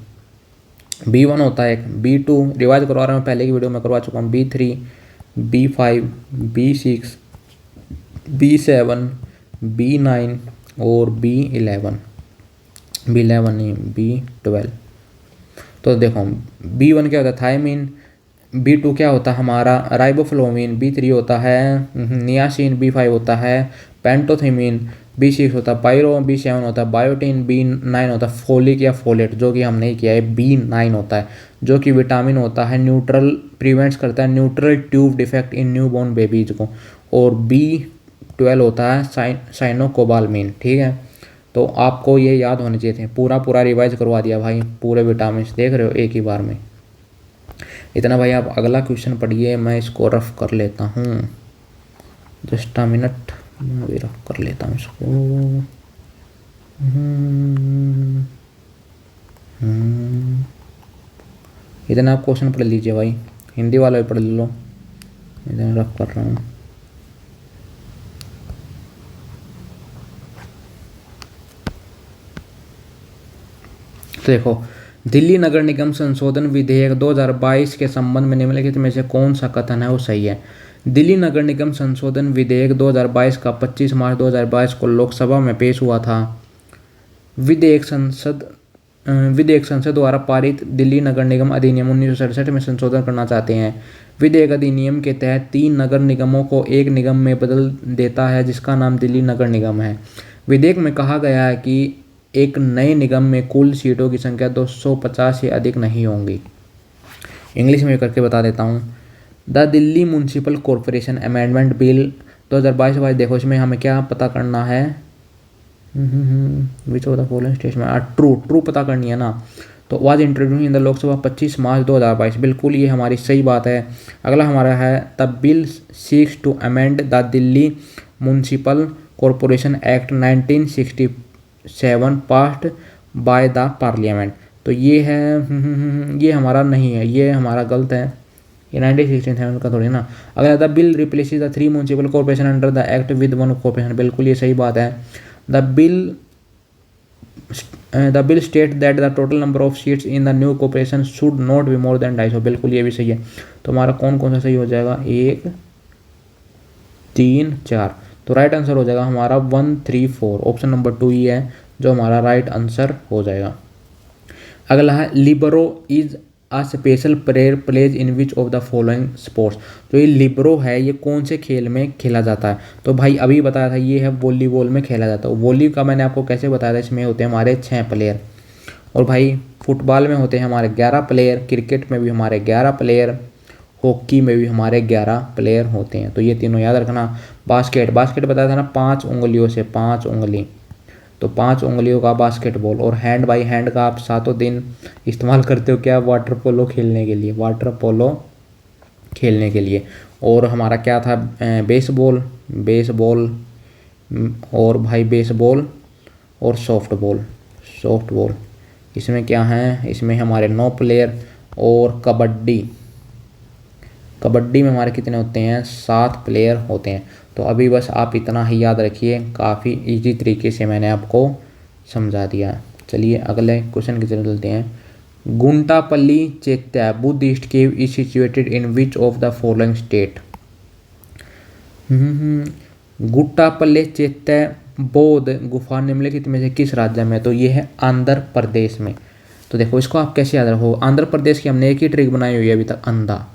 Speaker 1: वन होता है एक, बी2 रिवाइज करवा रहा हूँ, पहले की वीडियो में करवा चुका हूँ, बी3, बी5, बी6, बी7, बी9 और बी11 नहीं बी12। तो देखो बी1 क्या होता है थायमीन, बी2 क्या होता है हमारा राइबोफ्लोविन, बी3 होता है नियासिन, बी5 होता है पेंटोथिमिन, बी6 होता है पायरो, बी7 होता है बायोटिन, बी9 होता है फोलिक या फोलेट जो कि हम नहीं किया है, बी9 होता है जो कि विटामिन होता है न्यूट्रल, प्रिवेंट्स करता है neutral tube defect in newborn babies को। और बी12 होता है साइनोकोबालमिन। ठीक है, तो आपको ये याद होने चाहिए थे, पूरा रिवाइज करवा दिया भाई, पूरे विटामिन देख रहे हो एक ही बार में। इतना भाई आप अगला क्वेश्चन पढ़िए, मैं इसको रफ कर लेता हूँ, जस्ट अ मिनट, मैं अभी रफ कर लेता हूँ इसको। इतना आप क्वेश्चन पढ़ लीजिए भाई, हिंदी वाला भी पढ़ लो, इतना रफ कर रहा हूँ। तो देखो दिल्ली नगर निगम संशोधन विधेयक 2022 के संबंध में निम्नलिखित में से कौन सा कथन है वो सही है। दिल्ली नगर निगम संशोधन विधेयक 2022 का 25 मार्च 2022 को लोकसभा में पेश हुआ था। विधेयक संसद द्वारा पारित दिल्ली नगर निगम अधिनियम 1967 में संशोधन करना चाहते हैं। विधेयक अधिनियम के तहत 3 नगर निगमों को एक निगम में बदल देता है जिसका नाम दिल्ली नगर निगम है। विधेयक में कहा गया है कि एक नए निगम में कुल सीटों की संख्या 250 से अधिक नहीं होंगी। इंग्लिश में करके बता देता हूँ। The Delhi municipal corporation amendment bill 2022 देखो इसमें हमें क्या पता करना है, विच of the following statement true पता करनी है ना। तो was introduce in the Lok Sabha 25 मार्च 2022, बिल्कुल ये हमारी सही बात है। अगला हमारा है the bill seeks to amend the Delhi municipal corporation act 1967 passed by the parliament. तो ये है ये हमारा नहीं है, ये हमारा गलत है, ये 1967 का थोड़ी ना। अगर the bill replaces the 3 municipal corporation under the act with 1 corporation, बिल्कुल ये सही बात है। The bill state that the total number of seats in the new corporation should not be more than 250, बिल्कुल ये भी सही है। तो हमारा कौन कौन सा सही हो जाएगा, 1 3 4। तो राइट आंसर हो जाएगा हमारा 1 3 4, ऑप्शन नंबर 2 ही है जो हमारा राइट आंसर हो जाएगा। अगला है libero is a special player plays in which of the following sports. तो ये लिब्रो है, ये कौन से खेल में खेला जाता है? तो भाई अभी बताया था ये है वॉलीबॉल में खेला जाता है। वॉली का मैंने आपको कैसे बताया था, इसमें होते हैं हमारे 6 प्लेयर। और भाई फुटबॉल में होते हैं हमारे 11 प्लेयर, क्रिकेट में भी हमारे 11 प्लेयर, हॉकी में भी हमारे 11 प्लेयर होते हैं। तो ये तीनों याद रखना। बास्केट बताया था ना 5 उंगलियों से, 5 उंगली, तो 5 उंगलियों का बास्केटबॉल। और हैंड बाई हैंड का आप सातों दिन इस्तेमाल करते हो क्या? वाटर पोलो खेलने के लिए, वाटर पोलो खेलने के लिए। और हमारा क्या था? बेसबॉल और भाई बेसबॉल और सॉफ्टबॉल। इसमें क्या है? इसमें हमारे 9 प्लेयर। और कबड्डी में हमारे कितने होते हैं? 7 प्लेयर होते हैं। तो अभी बस आप इतना ही याद रखिए, काफ़ी इजी तरीके से मैंने आपको समझा दिया। चलिए अगले क्वेश्चन की तरफ चलते हैं। Guntapalli chaitya Buddhist cave is situated in which of the following state? Guttapalli chaitya बौद्ध गुफा निम्नलिखित में से किस राज्य में? तो ये है आंध्र प्रदेश में। तो देखो इसको आप कैसे याद रखो, आंध्र प्रदेश की हमने एक ही ट्रिक बनाई हुई है अभी तक, अंधा।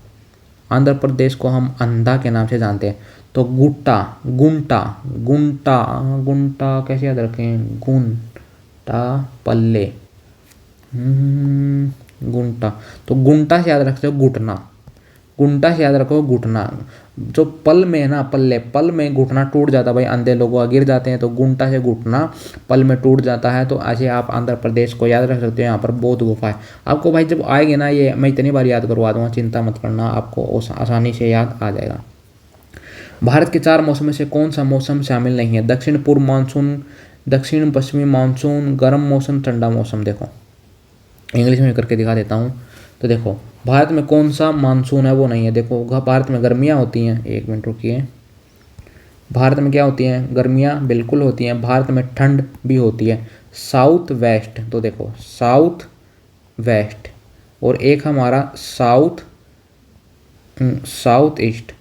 Speaker 1: आंध्र प्रदेश को हम अंधा के नाम से जानते हैं। तो गुंटा कैसे याद रखें? गुंटा पल्ले, गुंटा। तो गुंटा से याद रखते हो घुटना, गुंटा से याद रखो घुटना। जो पल में है ना, पल में घुटना टूट जाता है भाई, अंधे लोग गिर जाते हैं, तो गुंटा से घुटना पल में टूट जाता है। तो ऐसे आप आंध्र प्रदेश को याद रख सकते हो। यहाँ पर बौद्ध गुफा है। आपको भाई जब आएंगे ना, ये मैं इतनी बार याद करवा दूंगा, चिंता मत करना, आपको आसानी से याद आ जाएगा। भारत के 4 मौसम में से कौन सा मौसम शामिल नहीं है? दक्षिण पूर्व मानसून, दक्षिण पश्चिमी मानसून, गर्म मौसम, ठंडा मौसम। देखो इंग्लिश में करके दिखा देता हूँ। तो देखो भारत में कौन सा मानसून है वो नहीं है। देखो भारत में गर्मियाँ होती हैं, 1 मिनट रुकिए। भारत में क्या होती हैं? गर्मियाँ बिल्कुल होती हैं। भारत में ठंड भी होती है। साउथ वेस्ट, तो देखो साउथ वेस्ट, और एक हमारा साउथ ईस्ट।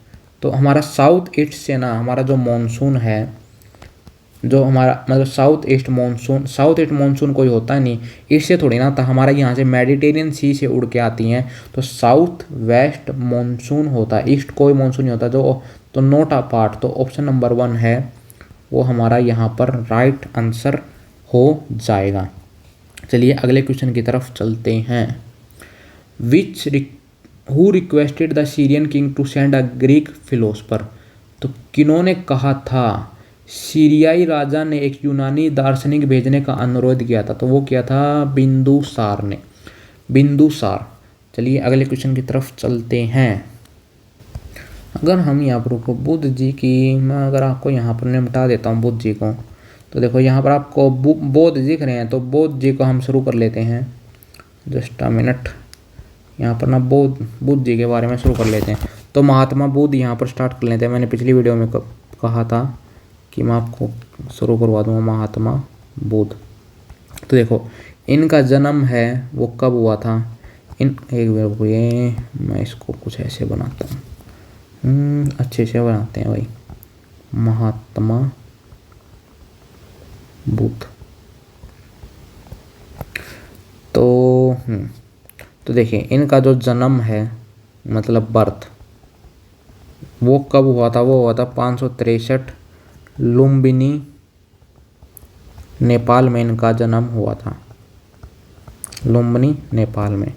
Speaker 1: तो हमारा साउथ ईस्ट से ना हमारा जो मॉनसून है, जो हमारा मतलब साउथ ईस्ट मानसून कोई होता नहीं, इससे थोड़ी ना था, हमारा यहाँ से मेडिटेरियन सी से उड़ के आती हैं। तो साउथ वेस्ट मानसून होता है, ईस्ट कोई मानसून नहीं होता। जो तो नोट अ पार्ट, तो ऑप्शन नंबर 1 है वो हमारा यहाँ पर राइट आंसर हो जाएगा। चलिए अगले क्वेश्चन की तरफ चलते हैं। Who requested the Syrian king to send a Greek philosopher? तो किन्होंने कहा था? सीरियाई राजा ने एक यूनानी दार्शनिक भेजने का अनुरोध किया था। तो वो किया था? बिंदुसार ने, बिंदुसार। चलिए अगले क्वेश्चन की तरफ चलते हैं। अगर हम यहाँ पर रुको, बुद्ध जी की मैं अगर आपको यहाँ पर निपटा देता हूँ बुद्ध जी को, तो देखो यहाँ पर आपको बौद्ध दिख रहे हैं, तो बौद्ध जी को हम शुरू कर लेते हैं। जस्ट अ मिनट, यहाँ पर ना बुद्ध जी के बारे में शुरू कर लेते हैं। तो महात्मा बुद्ध यहाँ पर स्टार्ट कर लेते हैं। मैंने पिछली वीडियो में कहा था कि मैं आपको शुरू करवा दूंगा महात्मा बुद्ध। तो देखो इनका जन्म है वो कब हुआ था? एक बार ये मैं इसको कुछ ऐसे बनाता हूँ, अच्छे से बनाते हैं भाई। महात्मा बुद्ध, तो देखिए इनका जो जन्म है मतलब बर्थ, वो कब हुआ था? वो हुआ था 563 लुम्बिनी, नेपाल में इनका जन्म हुआ था, लुम्बिनी नेपाल में।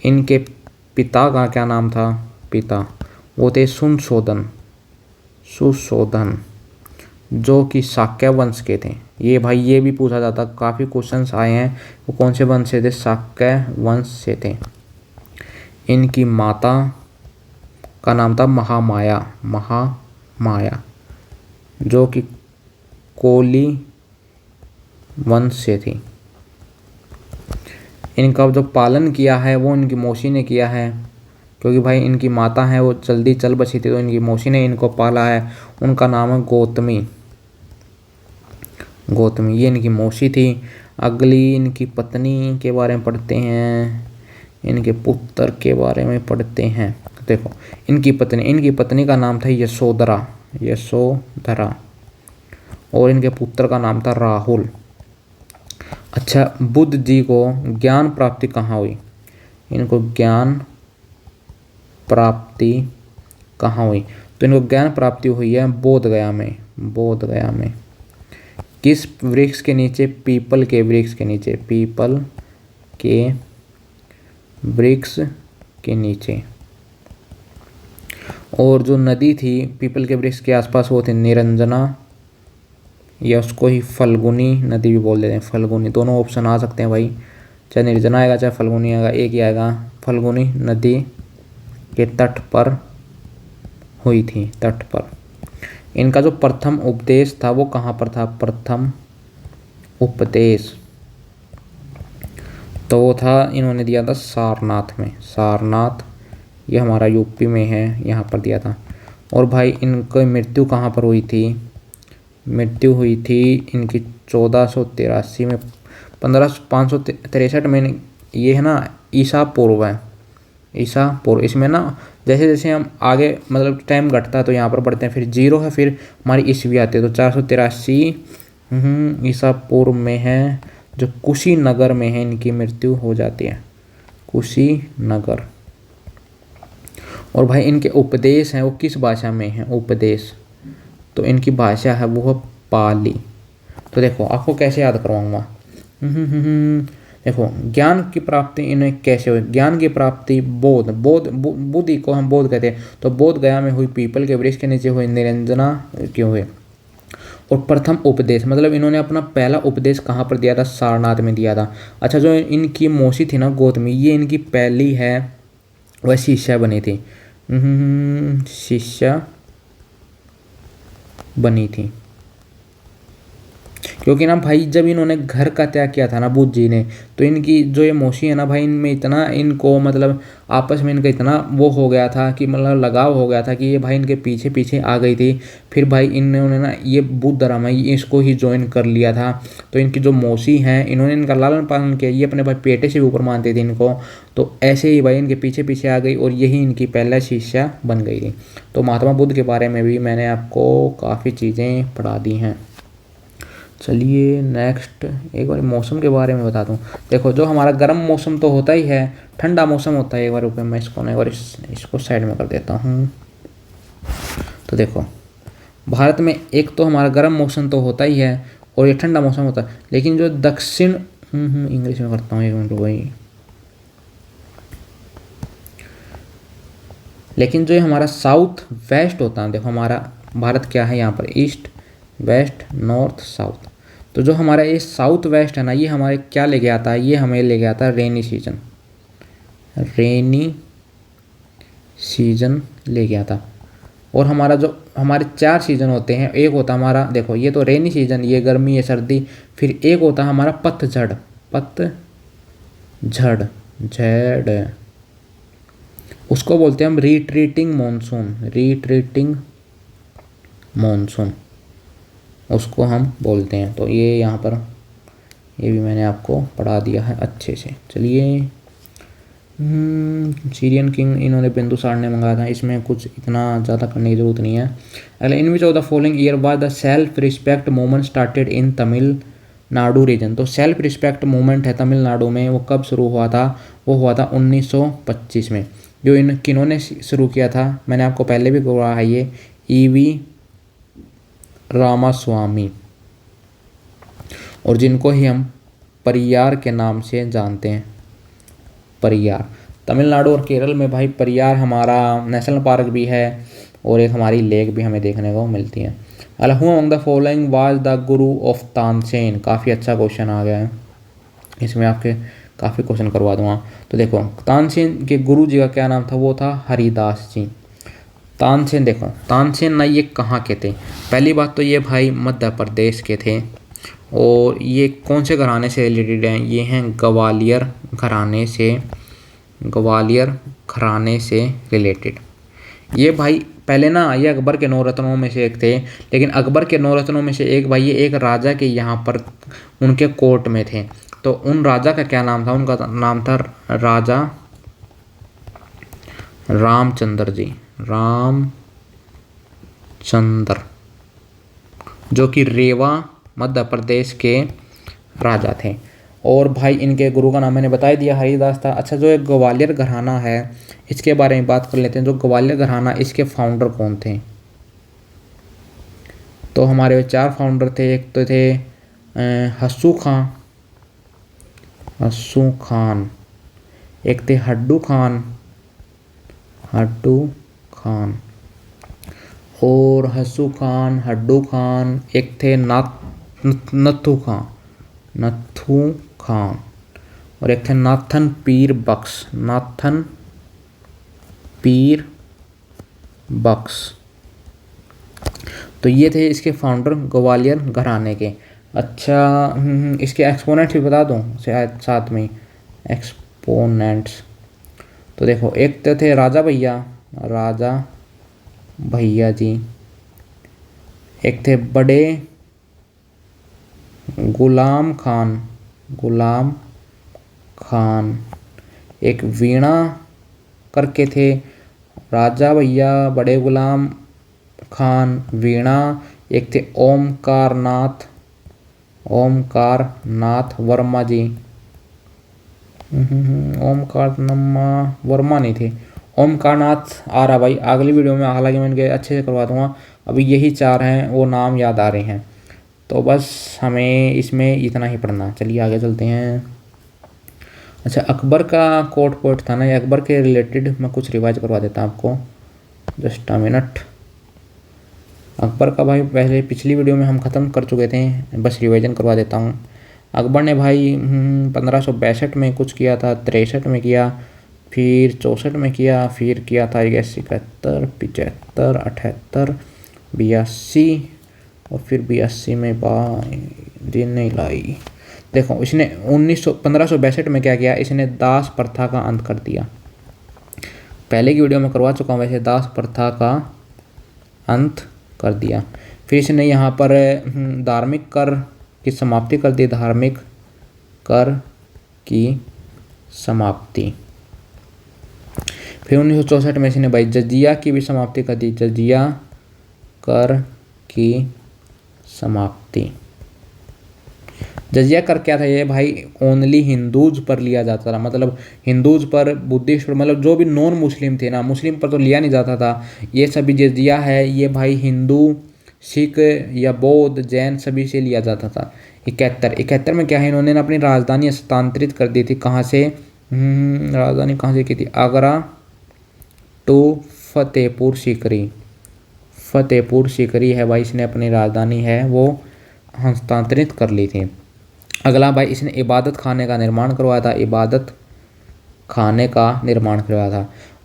Speaker 1: इनके पिता का क्या नाम था? पिता वो थे सुशोधन, जो कि शाक्य वंश के थे। ये भाई ये भी पूछा जाता, काफ़ी क्वेश्चंस आए हैं, वो कौन से वंश से थे? शाक्य वंश से थे। इनकी माता का नाम था महामाया, जो कि कोली वंश से थी। इनका जो पालन किया है वो इनकी मौसी ने किया है, क्योंकि भाई इनकी माता है वो जल्दी चल बसी थी, तो इनकी मौसी ने इनको पाला है। उनका नाम है गौतमी, ये इनकी मौसी थी। अगली इनकी पत्नी के बारे में पढ़ते हैं, इनके पुत्र के बारे में पढ़ते हैं। देखो इनकी पत्नी का नाम था यशोधरा, और इनके पुत्र का नाम था राहुल। अच्छा, बुद्ध जी को ज्ञान प्राप्ति कहाँ हुई? इनको ज्ञान प्राप्ति कहाँ हुई? तो इनको ज्ञान प्राप्ति हुई है बोध गया में। बोध गया में किस वृक्ष के नीचे? पीपल के वृक्ष के नीचे। पीपल के वृक्ष के नीचे। और जो नदी थी पीपल के वृक्ष के आसपास वो थी निरंजना, या उसको ही फल्गुनी नदी भी बोल देते हैं। फल्गुनी, दोनों ऑप्शन आ सकते हैं भाई, चाहे निर्जना आएगा चाहे फल्गुनी आएगा, एक ही आएगा। फल्गुनी नदी के तट पर हुई थी, तट पर। इनका जो प्रथम उपदेश था वो कहाँ पर था? प्रथम उपदेश तो वो था, इन्होंने दिया था सारनाथ में। सारनाथ ये हमारा यूपी में है, यहाँ पर दिया था। और भाई इनकी मृत्यु कहाँ पर हुई थी? मृत्यु हुई थी इनकी 1483 में, 563 में। ये है ना ईसा पूर्व है, ईसा पूर्व। इसमें ना जैसे जैसे हम आगे मतलब टाइम घटता है तो यहाँ पर बढ़ते हैं, फिर 0 है, फिर हमारी ईस्वी आती है। तो 483 ईसा पूर्व में है, जो कुशीनगर में है इनकी मृत्यु हो जाती है, कुशीनगर। और भाई इनके उपदेश हैं वो किस भाषा में है? उपदेश तो इनकी भाषा है वो पाली। तो देखो आपको कैसे याद करवाऊंगा। देखो ज्ञान की प्राप्ति इन्हें कैसे हुई? ज्ञान की प्राप्ति बुद्धि को हम बोध कहते हैं। तो बोध गया में हुई, पीपल के वृक्ष के नीचे हुई, निरंजना क्यों हुई। और प्रथम उपदेश मतलब इन्होंने अपना पहला उपदेश कहाँ पर दिया था? सारनाथ में दिया था। अच्छा, जो इनकी मौसी थी ना गौतमी, ये इनकी पहली है वह शिष्या बनी थी। शिष्या बनी थी क्योंकि ना भाई जब इन्होंने घर का त्याग किया था ना बुद्ध जी ने, तो इनकी जो ये मौसी है ना भाई, इनमें इतना इनको मतलब आपस में इनका इतना वो हो गया था कि मतलब लगाव हो गया था कि ये भाई इनके पीछे पीछे आ गई थी। फिर भाई इन्होंने ना ये बुद्ध धर्म है इसको ही ज्वाइन कर लिया था। तो इनकी जो मौसी हैं इन्होंने इनका लालन पालन किया, ये अपने भाई पेटे से भी ऊपर मानते थे इनको। तो ऐसे ही भाई इनके पीछे पीछे आ गई और यही इनकी पहला शिष्या बन गई थी। तो महात्मा बुद्ध के बारे में भी मैंने आपको काफ़ी चीज़ें पढ़ा दी हैं। चलिए नेक्स्ट एक बार मौसम के बारे में बता दूं। देखो जो हमारा गर्म मौसम तो होता ही है, ठंडा मौसम होता है। एक बार रुपये मैं इसको ना एक बार इसको साइड में कर देता हूँ। तो देखो भारत में एक तो हमारा गर्म मौसम तो होता ही है और ये ठंडा मौसम होता है, लेकिन जो दक्षिण इंग्लिश में करता हूँ एक मिनट भाई। लेकिन जो हमारा साउथ वेस्ट होता है, देखो हमारा भारत क्या है यहाँ पर, ईस्ट वेस्ट नॉर्थ साउथ। तो जो हमारा ये साउथ वेस्ट है ना, ये हमारे क्या लेके आता है? ये हमें लेके आता है रेनी सीजन। रेनी सीजन लेके आता। और हमारा जो हमारे 4 सीजन होते हैं, एक होता हमारा, देखो ये तो रेनी सीजन, ये गर्मी ये सर्दी, फिर एक होता है हमारा पतझड़। पतझड़ झड़ उसको बोलते हैं हम रिट्रीटिंग मॉनसून। रिट्रीटिंग मॉनसून उसको हम बोलते हैं। तो ये यहाँ पर ये भी मैंने आपको पढ़ा दिया है अच्छे से। चलिए सीरियन किंग इन्होंने बिंदुसार ने मंगाया था, इसमें कुछ इतना ज़्यादा करने की जरूरत नहीं है। अगला, in which of the following year was the self respect movement started in Tamil Nadu region. तो सेल्फ रिस्पेक्ट मूवमेंट है तमिलनाडु में, वो कब शुरू हुआ था? वो हुआ था 1925 में। जो इन किन्होंने शुरू किया था मैंने आपको पहले भी कहा है, ये ईवी रामास्वामी, और जिनको ही हम परियार के नाम से जानते हैं। परियार तमिलनाडु और केरल में भाई परियार हमारा नेशनल पार्क भी है और एक हमारी लेक भी हमें देखने को मिलती है। अल who among the following was the guru of Tansen. काफ़ी अच्छा क्वेश्चन आ गया है, इसमें आपके काफ़ी क्वेश्चन करवा दूंगा। तो देखो तानसेन के गुरु जी का क्या नाम था? वो था हरिदास जी। तानसेन, देखो तानसेन ना ये कहाँ के थे? पहली बात तो ये भाई मध्य प्रदेश के थे, और ये कौन से घराने से रिलेटेड हैं? ये हैं ग्वालियर घराने से, ग्वालियर घराने से रिलेटेड। ये भाई पहले ना ये अकबर के 9 रत्नों में से एक थे, लेकिन अकबर के 9 रत्नों में से एक भाई ये एक राजा के यहाँ पर उनके कोर्ट में थे। तो उन राजा का क्या नाम था? उनका नाम था राजा रामचंद्र जी। रामचंद्र, जो कि रेवा मध्य प्रदेश के राजा थे। और भाई इनके गुरु का नाम मैंने बता ही दिया, हरिदास था। अच्छा, जो एक ग्वालियर घराना है इसके बारे में बात कर लेते हैं। जो ग्वालियर घराना, इसके फाउंडर कौन थे? तो हमारे 4 फाउंडर थे। एक तो थे हस्सू खान, एक थे हड्डू खान, और हस्सू खान, हड्डू खान, एक थे नत्थू खान, और एक थे नाथन पीर बख्श। तो ये थे इसके फाउंडर ग्वालियर घराने के। अच्छा, इसके एक्सपोनेंट्स भी बता दूं शायद साथ में, एक्सपोनेंट्स। तो देखो, एक तो थे राजा भैया जी, एक थे बड़े गुलाम खान, एक वीणा करके थे, राजा भैया, बड़े गुलाम खान, वीणा। एक थे ओमकार नाथ वर्मा जी। ओमकार वर्मा नहीं थे, ओमकार नाथ आ रहा भाई अगली वीडियो में, हालांकि मैं इनके अच्छे से करवा दूंगा। अभी यही 4 हैं, वो नाम याद आ रहे हैं। तो बस हमें इसमें इतना ही पढ़ना। चलिए आगे चलते हैं। अच्छा, अकबर का कोट पोट था ना, ये अकबर के रिलेटेड मैं कुछ रिवाइज करवा देता हूँ आपको, जस्ट अ मिनट। अकबर का भाई पहले पिछली वीडियो में हम ख़त्म कर चुके थे, बस रिवीजन करवा देता हूँ। अकबर ने भाई 1562 में कुछ किया था, 63 में किया, फिर 64 में किया, फिर किया था 71, 75, 78, 82, और फिर 82 में दिन नहीं लाई। देखो, इसने 1562 में क्या किया, इसने दास प्रथा का अंत कर दिया। पहले की वीडियो में करवा चुका हूँ वैसे, दास प्रथा का अंत कर दिया। फिर इसने यहाँ पर धार्मिक कर की समाप्ति कर दी, धार्मिक कर की समाप्ति। फिर 1964 में इसने भाई जजिया की भी समाप्ति कर दी, जजिया कर की समाप्ति। जजिया कर क्या था ये भाई, ओनली हिंदूज पर लिया जाता था, मतलब हिंदूज पर, बुद्धिस्ट पर, मतलब जो भी नॉन मुस्लिम थे ना, मुस्लिम पर तो लिया नहीं जाता था। ये सभी जजिया है ये भाई हिंदू, सिख या बौद्ध, जैन सभी से लिया जाता था। 71 में क्या है, इन्होंने अपनी राजधानी हस्तांतरित कर दी थी। कहाँ से? राजधानी कहाँ से की थी? आगरा टू फतेहपुर सीकरी है भाई, इसने अपनी राजधानी है वो हस्तांतरित कर ली थी। अगला भाई, इसने इबादत खाने का निर्माण करवाया था,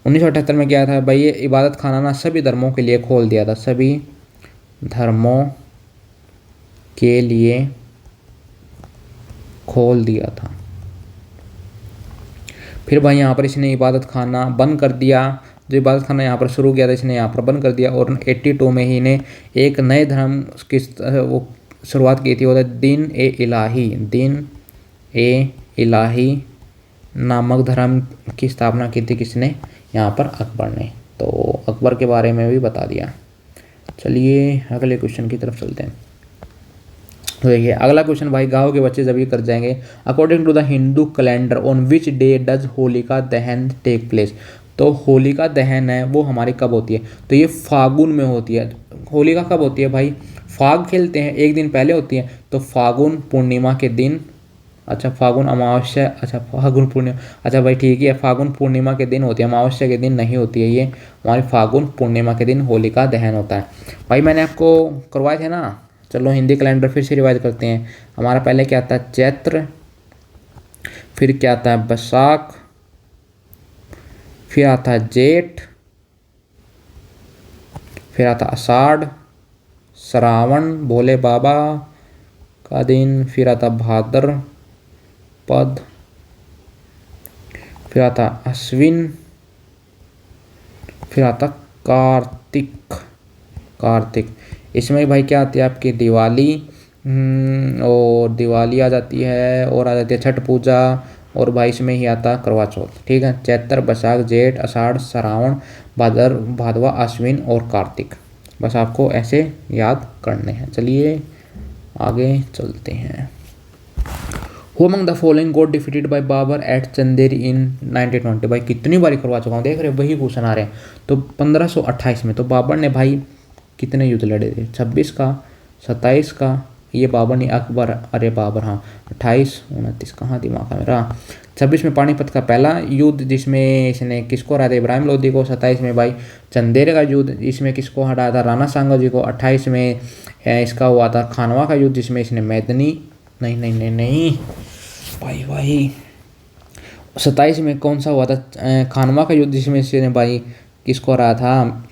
Speaker 1: 1978 में क्या था भाई, ये इबादत खाना ना सभी धर्मों के लिए खोल दिया था, सभी धर्मों के लिए खोल दिया था। फिर भाई यहाँ पर इसने इबादत खाना बंद कर दिया, जो इबादत खाना यहाँ पर शुरू किया था इसने यहाँ पर बंद कर दिया। और 82 में ही ने एक नए धर्म की वो शुरुआत की थी, वो था दिन ए इलाही नामक धर्म की स्थापना की थी। किसने? यहाँ पर अकबर ने। तो अकबर के बारे में भी बता दिया। चलिए अगले क्वेश्चन की तरफ चलते हैं। तो देखिए अगला क्वेश्चन भाई, गाँव के बच्चे जब ये कर जाएंगे, according to the Hindu calendar on which day does Holika Dahan take place. तो होलिका दहन है वो हमारी कब होती है? तो ये फागुन में होती है। होलिका कब होती है भाई? फाग खेलते हैं एक दिन पहले होती है, तो फागुन पूर्णिमा के दिन। अच्छा, फागुन अमावस्या, अच्छा फागुन पूर्णिमा, अच्छा भाई ठीक है, फागुन पूर्णिमा के दिन होती है, अमावस्या के दिन नहीं होती है। ये हमारी फागुन पूर्णिमा के दिन होलिका दहन होता है। भाई मैंने आपको करवाए थे ना, चलो हिंदी कैलेंडर फिर से रिवाइज करते हैं। हमारा पहले क्या आता है? चैत्र, फिर क्या आता है? बैसाख, फिर आता है जेठ, फिर आता आषाढ़, श्रावण भोले बाबा का दिन, फिर आता भाद्रपद, फिर आता अश्विन, फिर आता कार्तिक। इसमें भाई क्या आती है आपकी? दिवाली, और दिवाली आ जाती है, और आ जाती है छठ पूजा, और भाई इसमें ही आता करवा चौथ। ठीक है, चैत्र, बैसाख, जेठ, आषाढ़, श्रावण, भादवा, अश्विन और कार्तिक। बस आपको ऐसे याद करने हैं। चलिए आगे चलते हैं। Who among the following got defeated by Babur at Chanderi in 1920। भाई कितनी बारी करवा चुका हूँ, देख रहे हो वही क्वेश्चन आ रहे हैं। तो 1528 में तो बाबर ने भाई कितने युद्ध लड़े थे, 26 का, 27 का, ये बाबर नहीं अकबर, अरे बाबर हाँ, 28 29 कहाँ दिमाग है मेरा। 26 में पानीपत का पहला युद्ध जिसमें इसने किसको हराया था, इब्राहिम लोधी को। 27 में भाई चंदेरे का युद्ध इसमें किसको हराया था, राणा सांगा जी को। 28 में इसका हुआ था खानवा का युद्ध जिसमें इसने मैदनी, नहीं नहीं नहीं नहीं भाई 27 में कौन सा हुआ था, खानवा का युद्ध जिसमें इसने भाई किसको हराया था,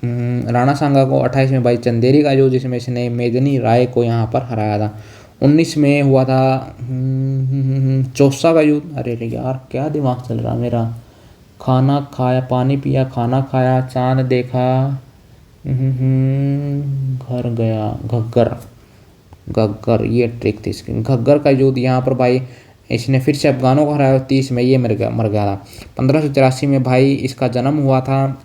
Speaker 1: राणा सांगा को। 28 में भाई चंदेरी का युद्ध जिसमें इसने मेदिनी राय को यहाँ पर हराया था। 19 में हुआ था चौसा का युद्ध। अरे रे यार क्या दिमाग चल रहा मेरा। खाना खाया, पानी पिया, खाना खाया, चांद देखा, घर गया, घग्गर, घग्गर ये ट्रिक थी इसकी। घग्गर का युद्ध यहाँ पर भाई इसने फिर से अफगानों को हराया। 30 में ये मर गया था। 1583 में भाई इसका जन्म हुआ था।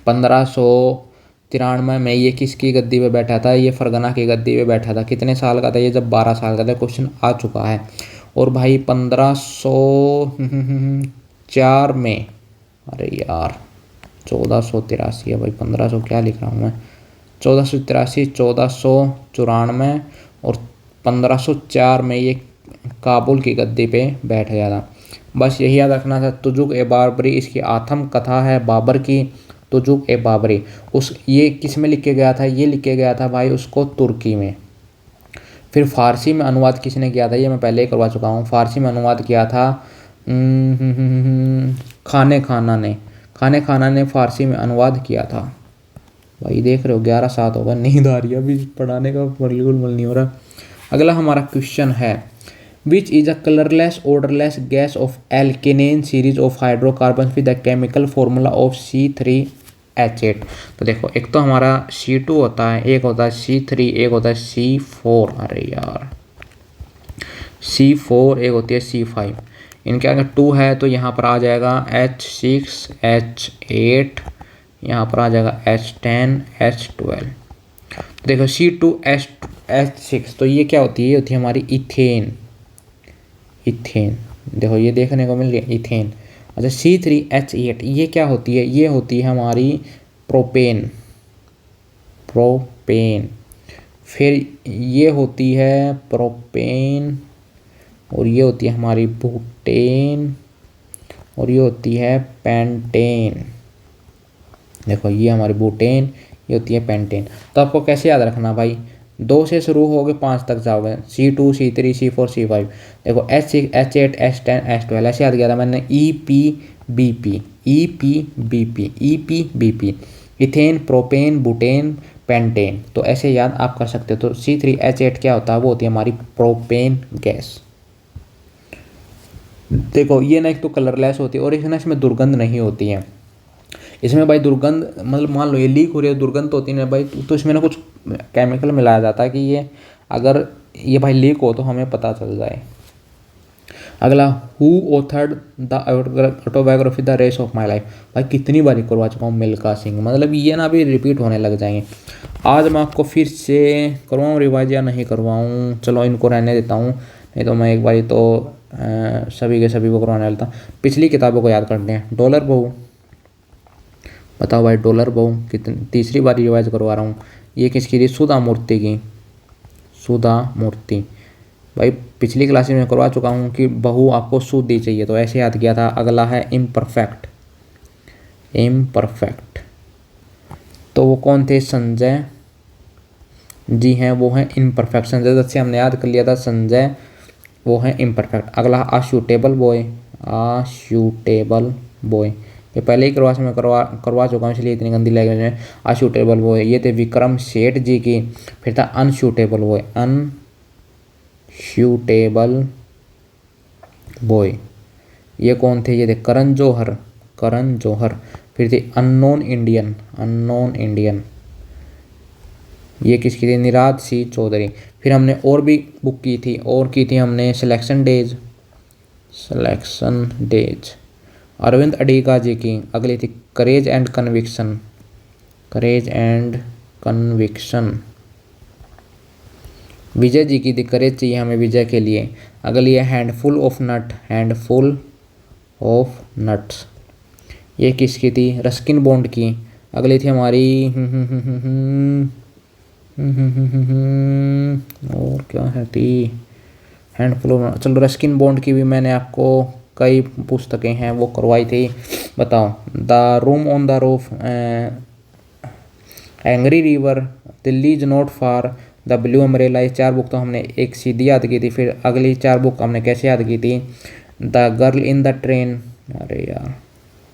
Speaker 1: 1593 में ये किसकी गद्दी पे बैठा था, ये फरगना की गद्दी पे बैठा था। कितने साल का था ये, जब 12 साल का था। क्वेश्चन आ चुका है। और भाई 1504 में, अरे यार 1483 है भाई, 1500 क्या लिख रहा हूँ मैं, 1483, 1494 और 1504 में ये काबुल की गद्दी पे बैठ गया था। बस यही याद रखना था। तुजुक ए बाबरी इसकी आत्म कथा है बाबर की, तुजुक ए बाबरी। उस ये किस में लिख के गया था, ये लिख के गया था भाई उसको तुर्की में। फिर फारसी में अनुवाद किसने किया था, ये मैं पहले ही करवा चुका हूँ। फारसी में अनुवाद किया था खाने खाना ने फारसी में अनुवाद किया था। भाई देख रहे हो 11:07 होगा, नींद आ रही है अभी, पढ़ाने का बिल्कुल मन नहीं हो रहा। अगला हमारा क्वेश्चन है which is a colourless odourless gas of alkane series of hydrocarbon with the chemical formula of C3H8। तो देखो एक तो हमारा C2 होता है, एक होता है C3, एक होता है C4। अरे यार C4, एक होती है C5। इनके अगर 2 है तो यहाँ पर आ जाएगा H6H8, यहाँ पर आ जाएगा H10H12। देखो C2H6 तो ये क्या होती है, ये होती है हमारी इथेन। देखो ये देखने को मिल रही है इथेन। अच्छा C3H8 ये क्या होती है, ये होती है हमारी प्रोपेन। फिर ये होती है प्रोपेन, और ये होती है हमारी बुटेन, और ये होती है पेंटेन। देखो ये हमारी बुटेन, ये होती है पेंटेन। तो आपको कैसे याद रखना भाई, 2 से शुरू होगे 5 तक जाओगे, C2, C3, C4, C5। देखो H6, H8, H10, H12 ऐसे याद किया था मैंने। EPBP, ethane, propane, butane, pentane. तो ऐसे याद आप कर सकते हो। तो C3H8 क्या होता है, वो होती है हमारी प्रोपेन गैस। देखो ये ना एक तो कलरलेस होती है, और इसमें दुर्गंध नहीं होती है। इसमें भाई दुर्गंध मतलब मान लो ये लीक हो रही है, दुर्गंध तो होती है ना भाई, तो इसमें ना कुछ केमिकल मिलाया जाता है कि ये अगर ये भाई लीक हो तो हमें पता चल जाए। अगला who authored the autobiography the race of my life. भाई कितनी बारी करवा चुका हूँ, मिल्खा सिंह। मतलब ये ना अभी रिपीट होने लग जाएंगे। आज मैं आपको फिर से करवाऊँ रिवाइज या नहीं करवाऊँ, चलो इनको रहने देता हूँ, नहीं तो मैं एक बारी तो सभी के सभी को करवाने वाला था। पिछली किताबों को याद करते हैं। डॉलर बहू, बताओ भाई डॉलर बहू कितनी, तीसरी बार रिवाइज करवा रहा हूँ। ये किसकी थी, सुधा मूर्ति की, सुधा मूर्ति। भाई पिछली क्लास में करवा चुका हूँ कि बहू आपको शुद्धि चाहिए, तो ऐसे याद किया था। अगला है इम्परफेक्ट, तो वो कौन थे, संजय जी हैं, वो हैं इम्परफेक्ट। संजय दत्त से हमने याद कर लिया था, संजय वो हैं इम्परफेक्ट। अगला अशूटेबल बॉय, ये पहले ही क्लास में करवा चुका हूँ, इसलिए इतनी गंदी लैंग्वेज में। अशूटेबल बॉय ये थे विक्रम सेठ जी की। फिर था अनशूटेबल बॉय, ये कौन थे, ये थे करण जौहर। फिर थे अननोन इंडियन, ये किसकी थी, निराज सी चौधरी। फिर हमने और भी बुक की थी, हमने सिलेक्शन डेज अरविंद अडीगा जी की। अगली थी courage and conviction, Vijay ji की द करेज चाहिए हमें विजय के लिए। अगली है handful of nut, handful of nuts, ये किसकी थी? रस्किन बॉन्ड की। अगली थी हमारी और क्या है थी? हैंडफुल ऑफ, चलो रस्किन बॉन्ड की भी मैंने आपको कई पुस्तकें हैं वो करवाई थी। बताओ, the room on the roof, angry river, Delhi is not far, the blue umbrella, ये 4 बुक तो हमने एक सीधी याद की थी। फिर अगली 4 बुक हमने कैसे याद की थी? The girl in the train, अरे यार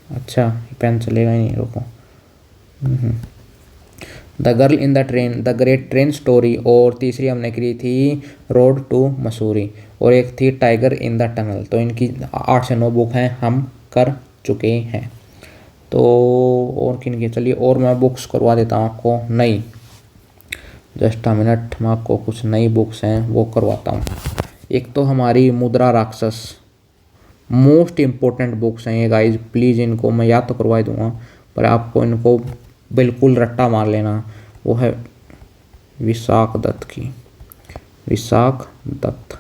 Speaker 1: अच्छा पेन चलेगा ही नहीं, रुको। The girl in the train, the great train story, और तीसरी हमने की थी रोड टू मसूरी, और एक थी टाइगर इन द टनल। तो इनकी 8 से 9 बुक हैं हम कर चुके हैं। तो और किन की, चलिए और मैं बुक्स करवा देता हूँ आपको नई, जस्ट अ मिनट, मैं आपको कुछ नई बुक्स हैं वो करवाता हूँ। एक तो हमारी मुद्रा राक्षस, मोस्ट इम्पोर्टेंट बुक्स हैं ये गाइज, प्लीज़ इनको मैं याद तो करवा ही दूंगा पर आपको इनको बिल्कुल रट्टा मार लेना। वो है विशाख दत्त की, विशाख दत्त।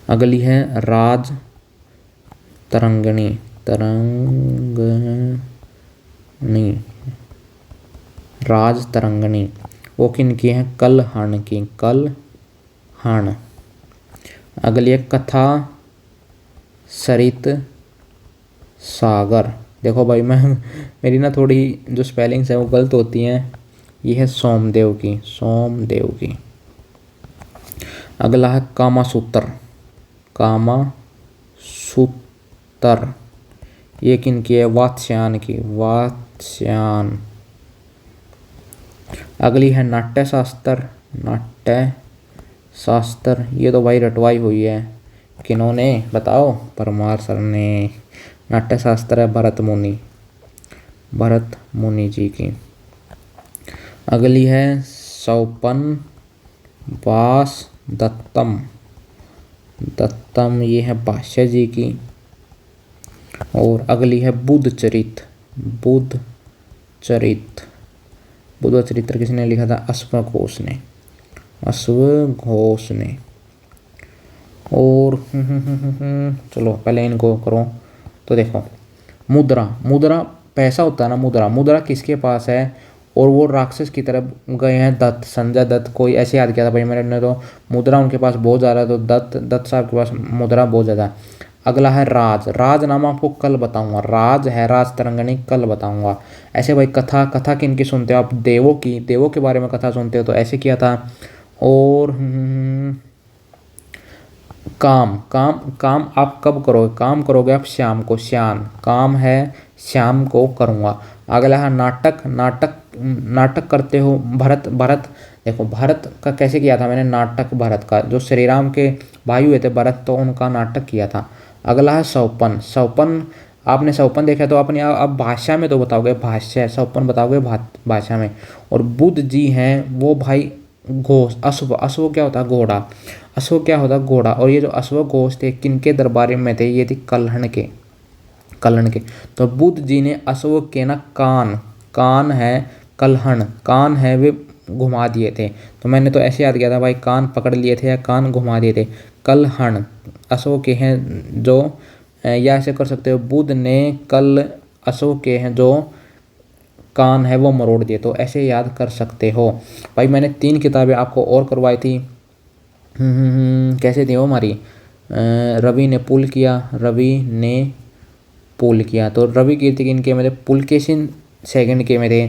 Speaker 1: अगली है राज तरंगिणी, तरंगिणी, राज तरंगिणी, वो किन की है? कलहण की, कलहण। अगली है कथा सरित सागर। देखो भाई मैं मेरी ना थोड़ी जो स्पेलिंग्स है वो गलत होती हैं। ये है सोमदेव की, सोमदेव की। अगला है कामासूत्र, कामासूत्र, ये किन की है? वात्स्यायन की, वात्स्यायन। अगली है नाट्य शास्त्र, नाट्य शास्त्र, ये तो भाई रटवाई हुई है, किन्होंने बताओ? परमार सर ने। नाट्य शास्त्र है भरत मुनि, भरत मुनि जी की। अगली है सौपन वास दत्तम, दत्तम, ये है भाष्य जी की। और अगली है बुद्ध चरित, बुद्ध चरित, बुद्ध चरित्र किसने लिखा था? अश्वघोष ने, अश्वघोष ने। और चलो पहले इनको करो। तो देखो मुद्रा, मुद्रा पैसा होता है ना, मुद्रा, मुद्रा किसके पास है? और वो राक्षस की तरफ गए हैं दत्त, संजय दत्त, कोई ऐसे याद किया था भाई मैंने, तो मुद्रा उनके पास बहुत ज़्यादा है, तो दत्त साहब के पास मुद्रा बहुत ज़्यादा है। अगला है राज, राज नाम आपको कल बताऊंगा, राज है राज तरंगिणी, कल बताऊंगा। ऐसे भाई कथा, कथा किनकी सुनते हो आप? देवों की, देवों के बारे में कथा सुनते हो तो ऐसे किया था। और काम, काम, काम आप कब करोगे? काम करोगे आप शाम को, श्याम, काम है शाम को करूँगा। अगला है नाटक, नाटक, नाटक करते हो भरत, भरत, देखो भरत का कैसे किया था मैंने नाटक, भरत का, जो श्री राम के भाई हुए थे भरत, तो उनका नाटक किया था। अगला है सौपन, सौपन, आपने सौपन देखा तो अपने आप भाषा में तो बताओगे भाष्य, सौपन बताओगे भाषा में। और बुद्ध जी हैं वो भाई घोष, अश्व, अश्व क्या होता है? घोड़ा, अश्व क्या होता है? घोड़ा। और ये जो अश्व घोष थे किनके दरबार में थे? ये थे कलहण के, कलहण के। तो बुद्ध जी ने अश्व के ना कान, कान है कलहण, कान है वे घुमा दिए थे। तो मैंने तो ऐसे याद किया था भाई, कान पकड़ लिए थे या कान घुमा दिए थे। कलहण अश्व के हैं जो, या ऐसे कर सकते हो बुद्ध ने कल अश्व के हैं जो कान है वो मरोड़ दिए, तो ऐसे याद कर सकते हो। भाई मैंने 3 किताबें आपको और करवाई थी। कैसे थी वो हमारी? रवि ने पुल किया, रवि ने पुल किया, तो रवि कीर्ति इनके में थे, पुलकेशिन सेकंड के में थे।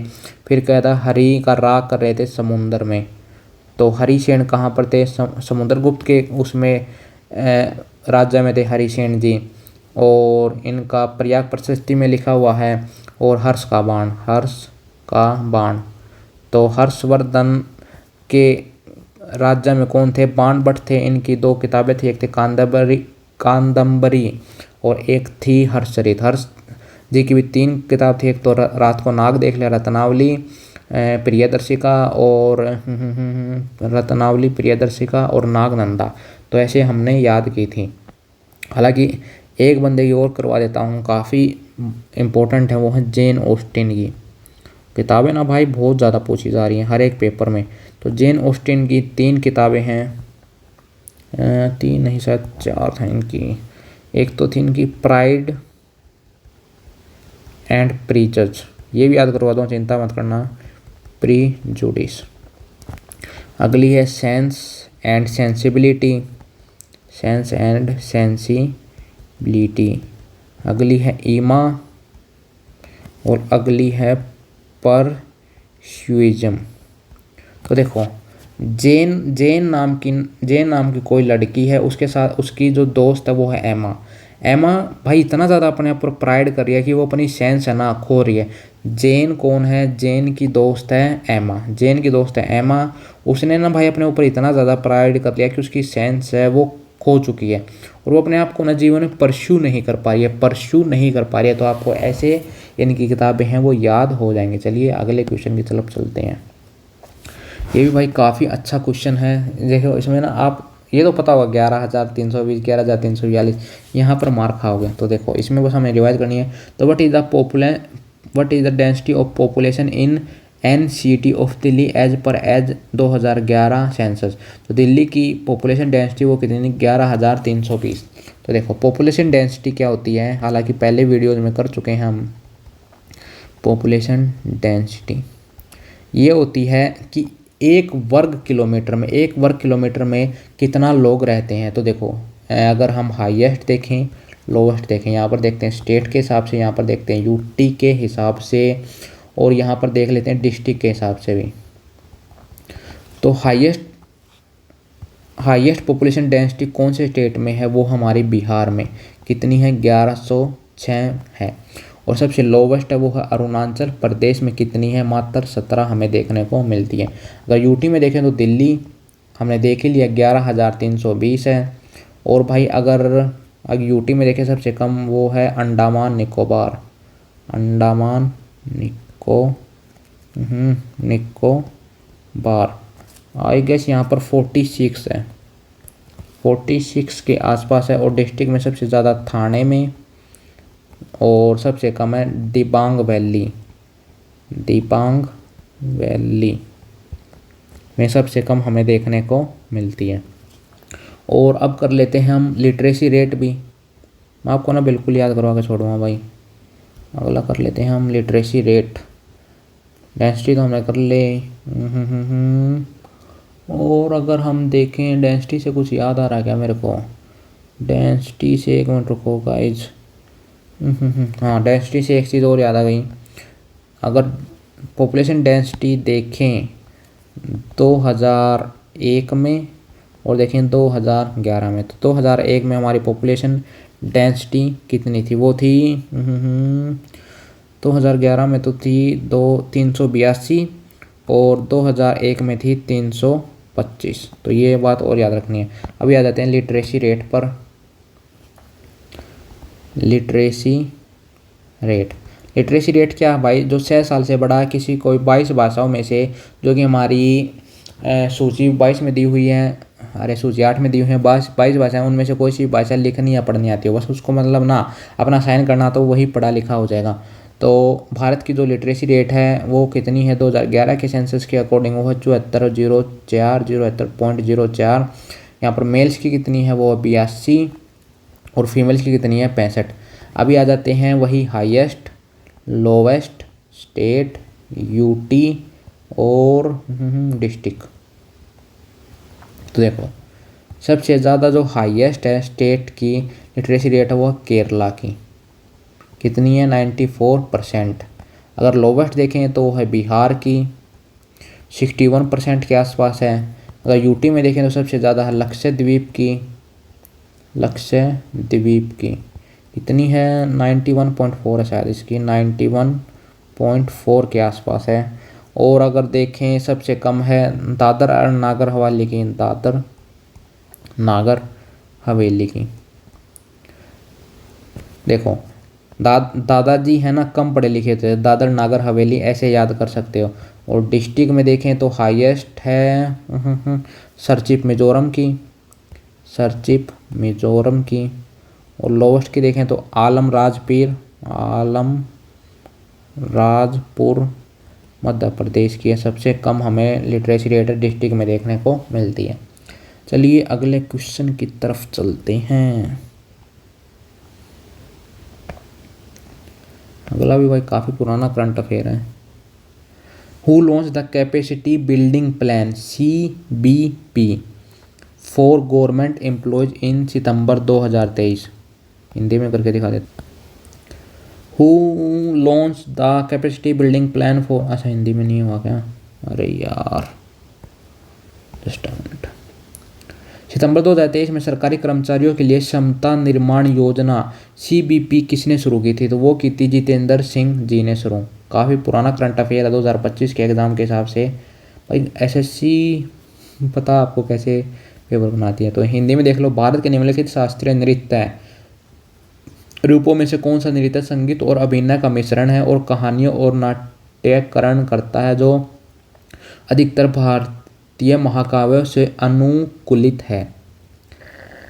Speaker 1: फिर क्या था? हरि का राग कर रहे थे समुंदर में, तो हरिसेन कहाँ पर थे? समुद्रगुप्त के उसमें राज्य में थे हरिसेन जी। और इनका प्रयाग प्रशस्ति में लिखा हुआ है। और हर्ष का बाण, हर्ष का बाण, तो हर्षवर्धन के राज्य में कौन थे? बाण भट्ट थे। इनकी 2 किताबें थी, एक थी कादंबरी, कादंबरी, और एक थी हर्षचरित। हर्ष जी की भी 3 किताब थी, एक तो रात को नाग देख लिया, रत्नावली, प्रियदर्शिका, और रत्नावली, प्रियदर्शिका और नागनंदा। तो ऐसे हमने याद की थी। हालांकि एक बंदे की और करवा देता हूँ, काफ़ी इम्पोर्टेंट है, वो है जेन ऑस्टिन की, किताबें ना भाई बहुत ज़्यादा पूछी जा रही हैं हर एक पेपर में। तो जेन ऑस्टिन की 3 किताबें हैं, 3 नहीं शायद 4 था इनकी। एक तो थी इनकी प्राइड एंड प्रीजज, ये भी याद करवा दूँ, चिंता मत करना, प्रीजुडिस। अगली है sense and sensibility, sense and sensibility. अगली है ईमा और अगली है परस्यूइज्म। तो देखो जेन नाम की कोई लड़की है, उसके साथ उसकी जो दोस्त है वो है एमा। एमा भाई इतना ज़्यादा अपने ऊपर प्राइड कर रही है कि वो अपनी सेंस है ना खो रही है। जेन कौन है? जेन की दोस्त है एमा। जेन की दोस्त है एमा, उसने ना भाई अपने ऊपर इतना ज़्यादा प्राइड कर लिया कि उसकी सेंस है वो खो चुकी है और वो अपने आप को ना जीवन में परस्यू नहीं कर पा रही है। तो आपको ऐसे इनकी किताबें हैं वो याद हो जाएंगे। चलिए अगले क्वेश्चन की तरफ चलते हैं। ये भी भाई काफ़ी अच्छा क्वेश्चन है। देखो इसमें ना आप ये तो पता होगा 11,320, 11,342 यहाँ पर मार्क खाओगे। तो देखो इसमें बस हमें रिवाइज करनी है। तो what is the density of population in NCT of Delhi as 2011 census. तो दिल्ली की पॉपुलेशन डेंसिटी वो कितनी? 11,320। तो देखो पॉपुलेशन डेंसिटी क्या होती है, हालांकि पहले वीडियोज में कर चुके हैं हम। पॉपुलेशन डेंसिटी ये होती है कि एक वर्ग किलोमीटर में कितना लोग रहते हैं। तो देखो अगर हम हाईएस्ट देखें, लोवेस्ट देखें, यहाँ पर देखते हैं स्टेट के हिसाब से, यहाँ पर देखते हैं यूटी के हिसाब से, और यहाँ पर देख लेते हैं डिस्ट्रिक्ट के हिसाब से भी। तो हाईएस्ट पॉपुलेशन डेंसिटी कौन से स्टेट में है? वो हमारी बिहार में। कितनी है? 1106 है। और सबसे लोवेस्ट है वो है अरुणाचल प्रदेश में। कितनी है? मात्र 17 हमें देखने को मिलती है। अगर यूटी में देखें तो दिल्ली हमने देख ही लिया 11,320 है। और भाई अगर यूटी में देखें सबसे कम वो है अंडमान निकोबार। आई गेस यहाँ पर 46 है, 46 के आसपास है। और डिस्ट्रिक्ट में सबसे ज़्यादा थाने में, और सबसे कम है दिबांग वैली में सबसे कम हमें देखने को मिलती है। और अब कर लेते हैं हम लिटरेसी रेट भी। मैं आपको ना बिल्कुल याद करवा के छोड़ूंगा भाई। अगला कर लेते हैं हम लिटरेसी रेट। डेंसिटी तो हमने कर ले। और अगर हम देखें डेंसिटी से कुछ याद आ रहा है क्या मेरे को? डेंसिटी से एक मिनट रुको गाइज। हाँ डेंसिटी से एक चीज़ और याद आ गई। अगर पॉपुलेशन डेंसिटी देखें 2001 में और देखें 2011 में, तो 2001 में हमारी पॉपुलेशन डेंसिटी कितनी थी? वो थी 2011 में तो थी 382 और 2001 में थी 325। तो ये बात और याद रखनी है। अभी आ जाते हैं लिटरेसी रेट पर। लिटरेसी रेट क्या है भाई? जो 6 साल से बड़ा किसी कोई 22 भाषाओं में से, जो कि हमारी सूची 22 में दी हुई है, अरे सूची 8 में दी हुई है 22 भाषाएं, उनमें से कोई सी भाषा लिखनी या पढ़नी आती हो, बस उसको मतलब ना अपना साइन करना, तो वही पढ़ा लिखा हो जाएगा। तो भारत की जो लिटरेसी रेट है वो कितनी है? 2011 के सेंसस के अकॉर्डिंग वो है 74.04। यहाँ पर मेल्स की कितनी है? वो 82 और फीमेल्स की कितनी है? 65। अभी आ जाते हैं वही हाईएस्ट, लोवेस्ट, स्टेट, यूटी और डिस्ट्रिक्ट। तो देखो सबसे ज़्यादा जो हाईएस्ट है स्टेट की लिटरेसी रेट है वो केरला की। कितनी है? 94%। अगर लोवेस्ट देखें तो है बिहार की, 61% के आसपास है। अगर यूटी में देखें तो सबसे ज़्यादा है लक्षद्वीप की। कितनी है? 91.4 है शायद इसकी, 91.4 के आसपास है। और अगर देखें सबसे कम है दादर और नागर हवेली की, हवेली की। देखो दादाजी है ना कम पढ़े लिखे थे, दादर नागर हवेली ऐसे याद कर सकते हो। और डिस्ट्रिक्ट में देखें तो हाईएस्ट है सरचिप मिजोरम की। और लोवेस्ट की देखें तो आलम राजपुर मध्य प्रदेश की है। सबसे कम हमें लिटरेसी रेट डिस्ट्रिक्ट में देखने को मिलती है। चलिए अगले क्वेश्चन की तरफ चलते हैं। अगला भी भाई काफ़ी पुराना करंट अफेयर है। Who launch the capacity building plan CBP for government employees in September 2023? Hindi में करके दिखा देते। Who launch the capacity building plan for, अच्छा हिंदी में नहीं हुआ क्या? अरे यार जस्ट अ मिनट। सितंबर 2023 में सरकारी कर्मचारियों के लिए क्षमता निर्माण योजना CBP किसने शुरू की थी? तो वो की थी जितेंद्र सिंह जी ने शुरू। काफ़ी पुराना करंट अफेयर है 2025 के एग्ज़ाम के हिसाब से। भाई SSC पता आपको कैसे पेपर बनाती है। तो हिंदी में देख लो। भारत के निम्नलिखित शास्त्रीय नृत्य रूपों में से कौन सा नृत्य संगीत और अभिनय का मिश्रण है और कहानियों और नाट्यकरण करता है, जो अधिकतर भारतीय महाकाव्यों से अनुकूलित है?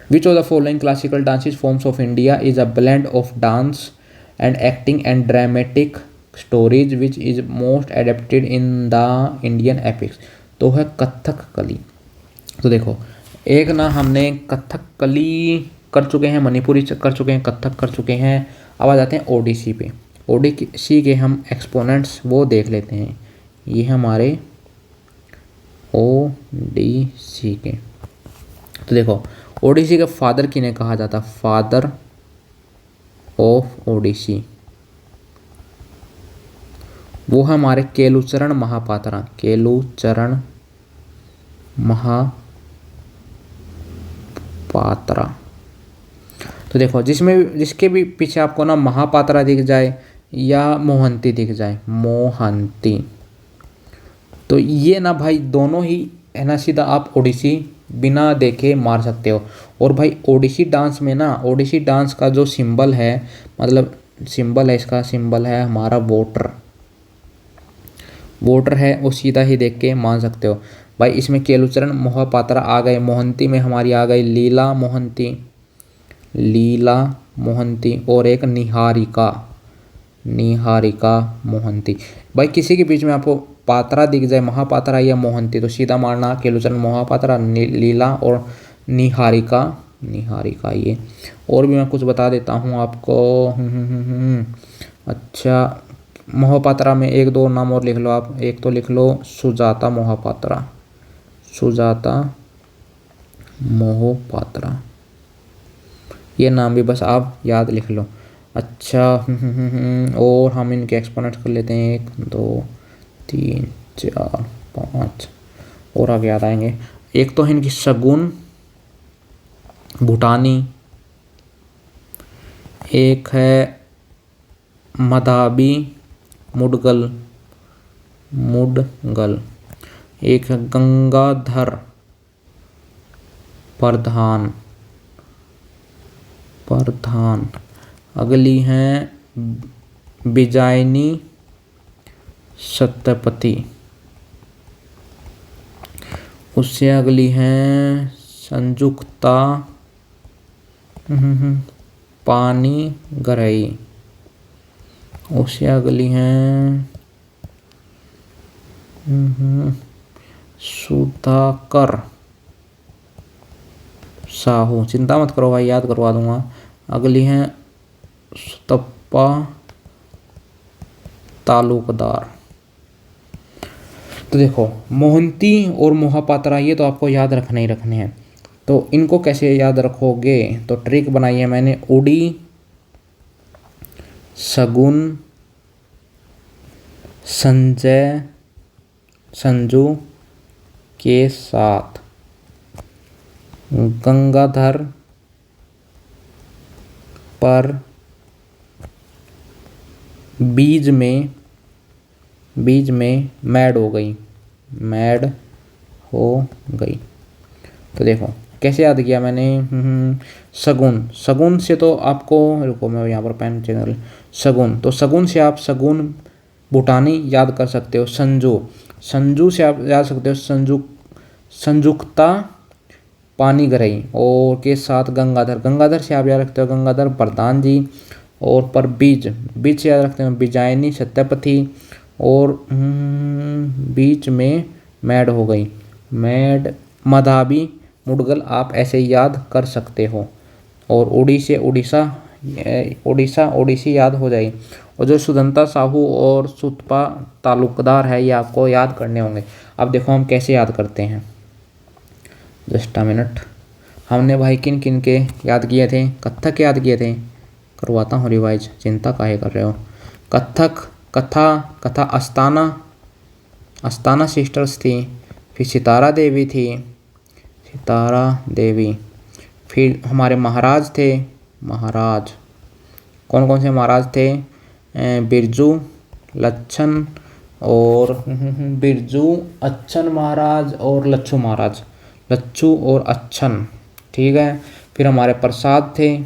Speaker 1: Which of the following classical dances forms of India is a blend of dance and acting and dramatic stories which is most adapted in the Indian epics? तो है कथकली। तो देखो, एक ना हमने कथकली कर चुके हैं, मणिपुरी कर चुके हैं, कथक कर चुके हैं। अब आ जाते हैं ओडिसी पे। ओडिसी के हम एक्सपोनेंट्स वो देख लेते हैं। ये हमारे ओडिसी के। तो देखो, ओडिसी के फादर किन्हें कहा जाता? फादर ऑफ ओडिसी वो है हमारे केलुचरण महापात्रा। केलुचरण महापात्रा। तो देखो, जिसके भी पीछे आपको ना महापात्रा दिख जाए या मोहंती दिख जाए, मोहंती, तो ये ना भाई दोनों ही है ना सीधा आप ओडिसी बिना देखे मार सकते हो। और भाई ओडिसी डांस में ना, ओडिसी डांस का जो सिंबल है, मतलब सिंबल है, इसका सिंबल है हमारा वोटर है, वो सीधा ही देख के मान सकते हो। भाई इसमें केलुचरण महापात्रा आ गए, मोहंती में हमारी आ गई लीला मोहंती और एक निहारिका मोहंती। भाई किसी के बीच में आपको पात्रा दिख जाए, महापात्रा या मोहंती, तो सीधा मारना केलुचरण महापात्रा, लीला और निहारिका ये। और भी मैं कुछ बता देता हूँ आपको। अच्छा, महापात्रा में एक दो नाम और लिख लो आप। एक तो लिख लो सुजाता मोहपात्रा, ये नाम भी बस आप याद लिख लो। अच्छा, और हम इनके एक्सपोनेंट कर लेते हैं 1 2 3 4 5 और आगे याद आएंगे। एक तो है इनकी शगुन भूटानी, एक है मधाबी मुडगल, एक है गंगाधर प्रधान। अगली हैं बिजायनी सत्यपति। उससे अगली हैं संजुक्ता पानी गरई। उससे अगली हैं सुधाकर साहू। चिंता मत करो भाई, याद करवा दूंगा। अगली हैं सुतप्पा तालुकदार। तो देखो, मोहंती और मोहापात्रा ये तो आपको याद रखने ही रखने हैं। तो इनको कैसे याद रखोगे? तो ट्रिक बनाई है मैंने। उड़ी शगुन संजू के साथ गंगाधर पर बीज में मैड हो गई। तो देखो कैसे याद किया मैंने। शगुन से तो आपको, रुको मैं यहाँ पर पेन चैनल, शगुन, तो शगुन से आप शगुन भूटानी याद कर सकते हो। संजू से आप याद सकते हो संजुक्ता पानी गरई, और के साथ गंगाधर से आप याद रखते हो गंगाधर प्रधान जी। और पर बीज से याद रखते हो बिजायनी सत्यपति। और बीच में मैड हो गई, मैड, मधाबी, मुडगल आप ऐसे याद कर सकते हो। और उड़ीसे उड़ीसा, उड़ीसा ओडिसी याद हो जाएगी। और जो सुदंता साहू और सुतपा तालुकदार है ये आपको याद करने होंगे। अब देखो हम कैसे याद करते हैं, जस्ट अ मिनट। हमने भाई किन किन के याद किए थे, कत्थक याद किए थे, करवाता हूँ रिवाइज, चिंता काहे कर रहे हो। कत्थक, कथा, कथा अस्ताना, अस्ताना सिस्टर्स थी, फिर सितारा देवी थी, सितारा देवी, फिर हमारे महाराज थे, महाराज, कौन कौन से महाराज थे, बिरजू, लच्छन और बिरजू, अच्छन महाराज और लच्छू महाराज, लच्छू और अच्छन, ठीक है। फिर हमारे प्रसाद थे,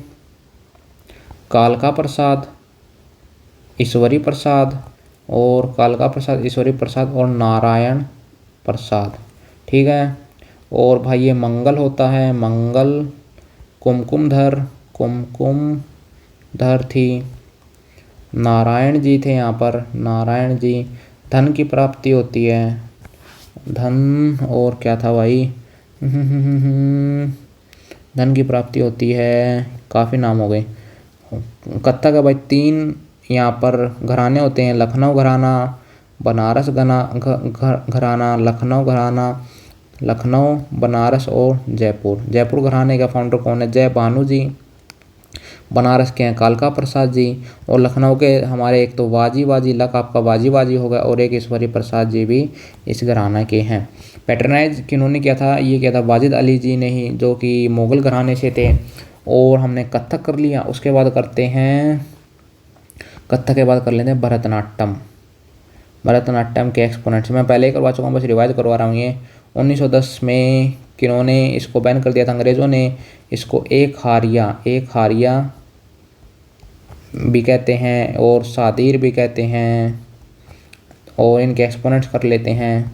Speaker 1: कालका प्रसाद, ईश्वरी प्रसाद, और कालका प्रसाद, ईश्वरी प्रसाद और नारायण प्रसाद, ठीक है। और भाई ये मंगल होता है, मंगल, कुमकुमधर, कुमकुमधर थी, नारायण जी थे यहाँ पर, नारायण जी, धन की प्राप्ति होती है, धन, और क्या था भाई, धन की प्राप्ति होती है, काफ़ी नाम हो गए। कत्था का भाई 3 यहाँ पर घराने होते हैं, लखनऊ घराना, बनारस घराना, लखनऊ घराना, लखनऊ, बनारस और जयपुर। जयपुर घराने का फाउंडर कौन है, जय भानु जी। बनारस के हैं कालका प्रसाद जी। और लखनऊ के हमारे एक तो वाजी बाजी, लक आपका वाजी बाजी होगा, और एक ईश्वरी प्रसाद जी भी इस घराना के हैं। पैटर्नाइज किन्होंने किया था, ये किया था वाजिद अली जी ने ही, जो कि मुग़ल घराने से थे। और हमने कथक कर लिया, उसके बाद करते हैं, कथक के बाद कर लेते हैं भरतनाट्यम। भरतनाट्यम के एक्सपोनेंट्स मैं पहले ही करवा चुका हूँ, बस रिवाइज करवा रहा हूँ। ये 1910 में किन्होंने इसको बैन कर दिया था, अंग्रेज़ों ने इसको एक हारिया भी कहते हैं और सादीर भी कहते हैं। और इनके एक्सपोनेंट्स कर लेते हैं,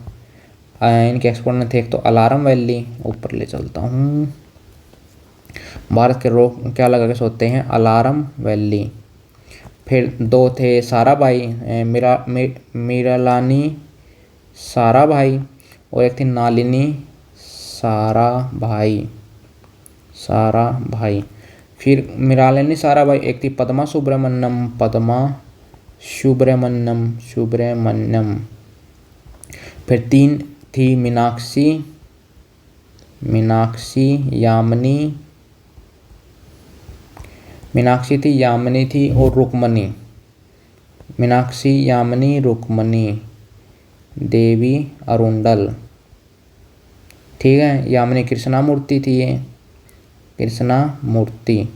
Speaker 1: इनके एक्सपोनेंट थे एक तो अलारम वैली, ऊपर ले चलता हूँ, भारत के लोग क्या लगा के सोते हैं, अलारम वैली। फिर 2 थे साराभाई, मीरालानी साराभाई, और एक थी नालिनी साराभाई, साराभाई। फिर मीरालानी साराभाई, एक थी पद्मा सुब्रमण्यम, पद्मा सुब्रमण्यम। फिर 3 थी मीनाक्षी यामिनी, मीनाक्षी थी, यामिनी थी और रुक्मणी, मीनाक्षी, यामिनी, रुक्मणी देवी अरुंडल, ठीक है। यामिनी कृष्णा मूर्ति थी, ये कृष्णा मूर्ति।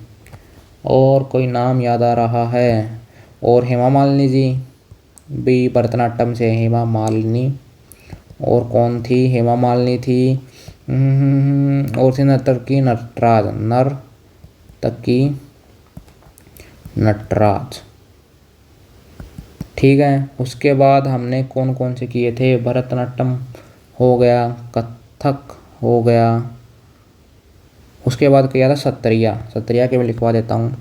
Speaker 1: और कोई नाम याद आ रहा है, और हेमा मालिनी जी भी भरतनाट्यम से, हेमा मालिनी। और कौन थी, हेमा मालिनी थी, और थी नर्तकी नटराज, नर्तकी नटराज, ठीक है। उसके बाद हमने कौन कौन से किए थे, भरतनाट्यम हो गया, कथक हो गया, उसके बाद किया था सत्रिया। सत्रिया के मैं लिखवा देता हूँ,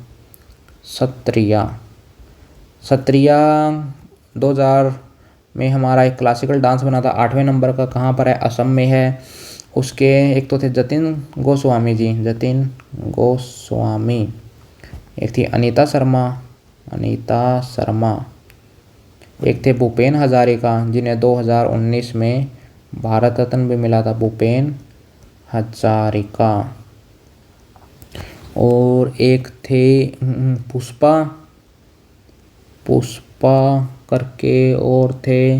Speaker 1: सत्रिया। सत्रिया 2000 में हमारा एक क्लासिकल डांस बना था, 8वें नंबर का, कहाँ पर है, असम में है। उसके एक तो थे जतिन गोस्वामी जी, जतिन गोस्वामी, एक थी अनीता शर्मा, अनीता शर्मा, एक थे भूपेन हजारिका, जिन्हें 2019 में भारत रत्न भी मिला था, भूपेन हजारिका। और एक थे पुष्पा, पुष्पा करके, और थे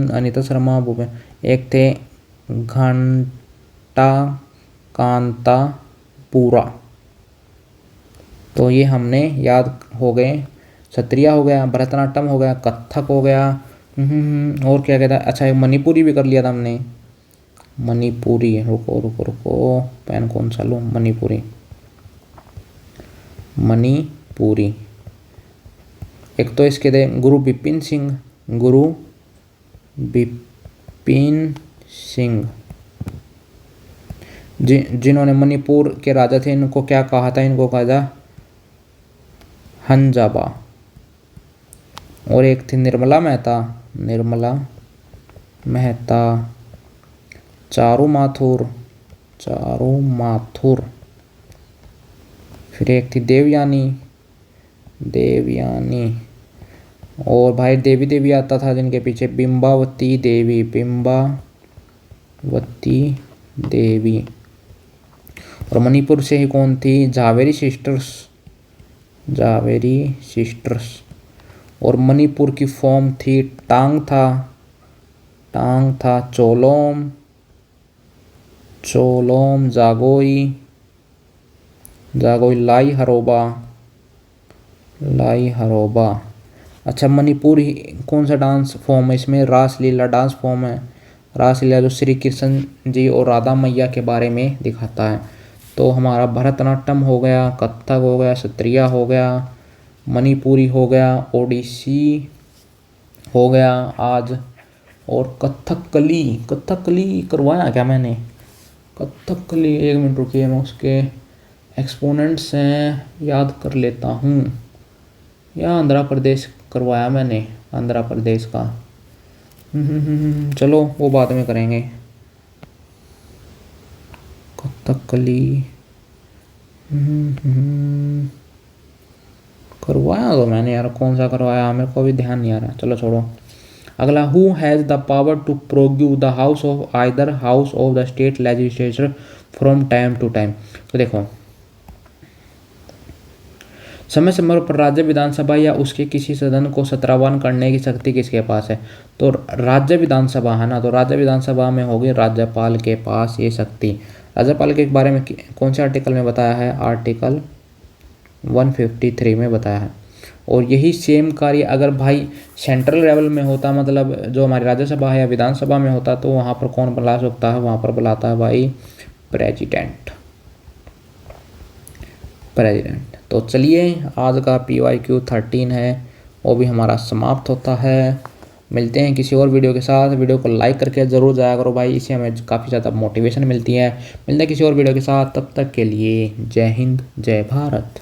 Speaker 1: अनीता शर्मा, भूपेन, एक थे घंटा कांता पूरा। तो ये हमने याद हो गए, सत्रिया हो गया, भरतनाट्यम हो गया, कथक हो गया, और क्या कहता है, अच्छा मणिपुरी भी कर लिया था हमने, मणिपुरी, रुको रुको रुको, पेन कौन सा लूँ, मणिपुरी, मणिपुरी। एक तो इसके थे गुरु बिपिन सिंह, गुरु बिपिन सिंह, जिन्होंने मणिपुर के राजा थे, इनको क्या कहा था, इनको कहा था हंजाबा, और एक थी निर्मला मेहता, निर्मला मेहता, चारू माथुर, चारू माथुर। फिर एक थी देवयानी, देवयानी। और भाई देवी देवी आता था जिनके पीछे, बिंबावती देवी, बिंबावती देवी। और मणिपुर से ही कौन थी, झावेरी सिस्टर्स, झावेरी सिस्टर्स। और मणिपुर की फॉर्म थी टांग था, टांग था, चोलोम, चोलोम, जागोई, जागोई, लाई हरोबा, लाई हरोबा। अच्छा मणिपुर ही कौन सा डांस फॉर्म है इसमें, रासलीला डांस फॉर्म है, रासलीला जो श्री कृष्ण जी और राधा मैया के बारे में दिखाता है। तो हमारा भरतनाट्यम हो गया, कथक हो गया, सत्रिया हो गया, मणिपुरी हो गया, ओडिसी हो गया आज, और कथकली, कथकली करवाया क्या मैंने, कथकली, एक मिनट रुकिए मैं उसके एक्सपोनेंट्स हैं याद कर लेता हूँ। या आंध्र प्रदेश करवाया मैंने, आंध्र प्रदेश का। चलो वो बाद में करेंगे। कथकली करवाया तो मैंने यार, कौन सा करवाया मेरे को भी ध्यान नहीं आ रहा, चलो छोड़ो। अगला, who has the power to prorogue the house of either house of the state legislature from time to time. तो देखो, समय समय पर राज्य विधानसभा या उसके किसी सदन को सत्रावन करने की शक्ति किसके पास है, तो राज्य विधानसभा है ना, तो राज्य विधानसभा में होगी राज्यपाल के पास ये शक्ति। राज्यपाल के बारे में कौन से आर्टिकल में बताया है, आर्टिकल 153 में बताया है। और यही सेम कार्य अगर भाई सेंट्रल लेवल में होता, मतलब जो हमारी राज्यसभा है या विधानसभा में होता, तो वहाँ पर कौन बुला सकता है, वहाँ पर बुलाता है भाई प्रेसिडेंट, प्रेसिडेंट। तो चलिए आज का PYQ 13 है वो भी हमारा समाप्त होता है। मिलते हैं किसी और वीडियो के साथ। वीडियो को लाइक करके ज़रूर जाया करो भाई, इससे हमें काफ़ी ज़्यादा मोटिवेशन मिलती है। मिलते हैं किसी और वीडियो के साथ, तब तक के लिए जय हिंद, जय भारत।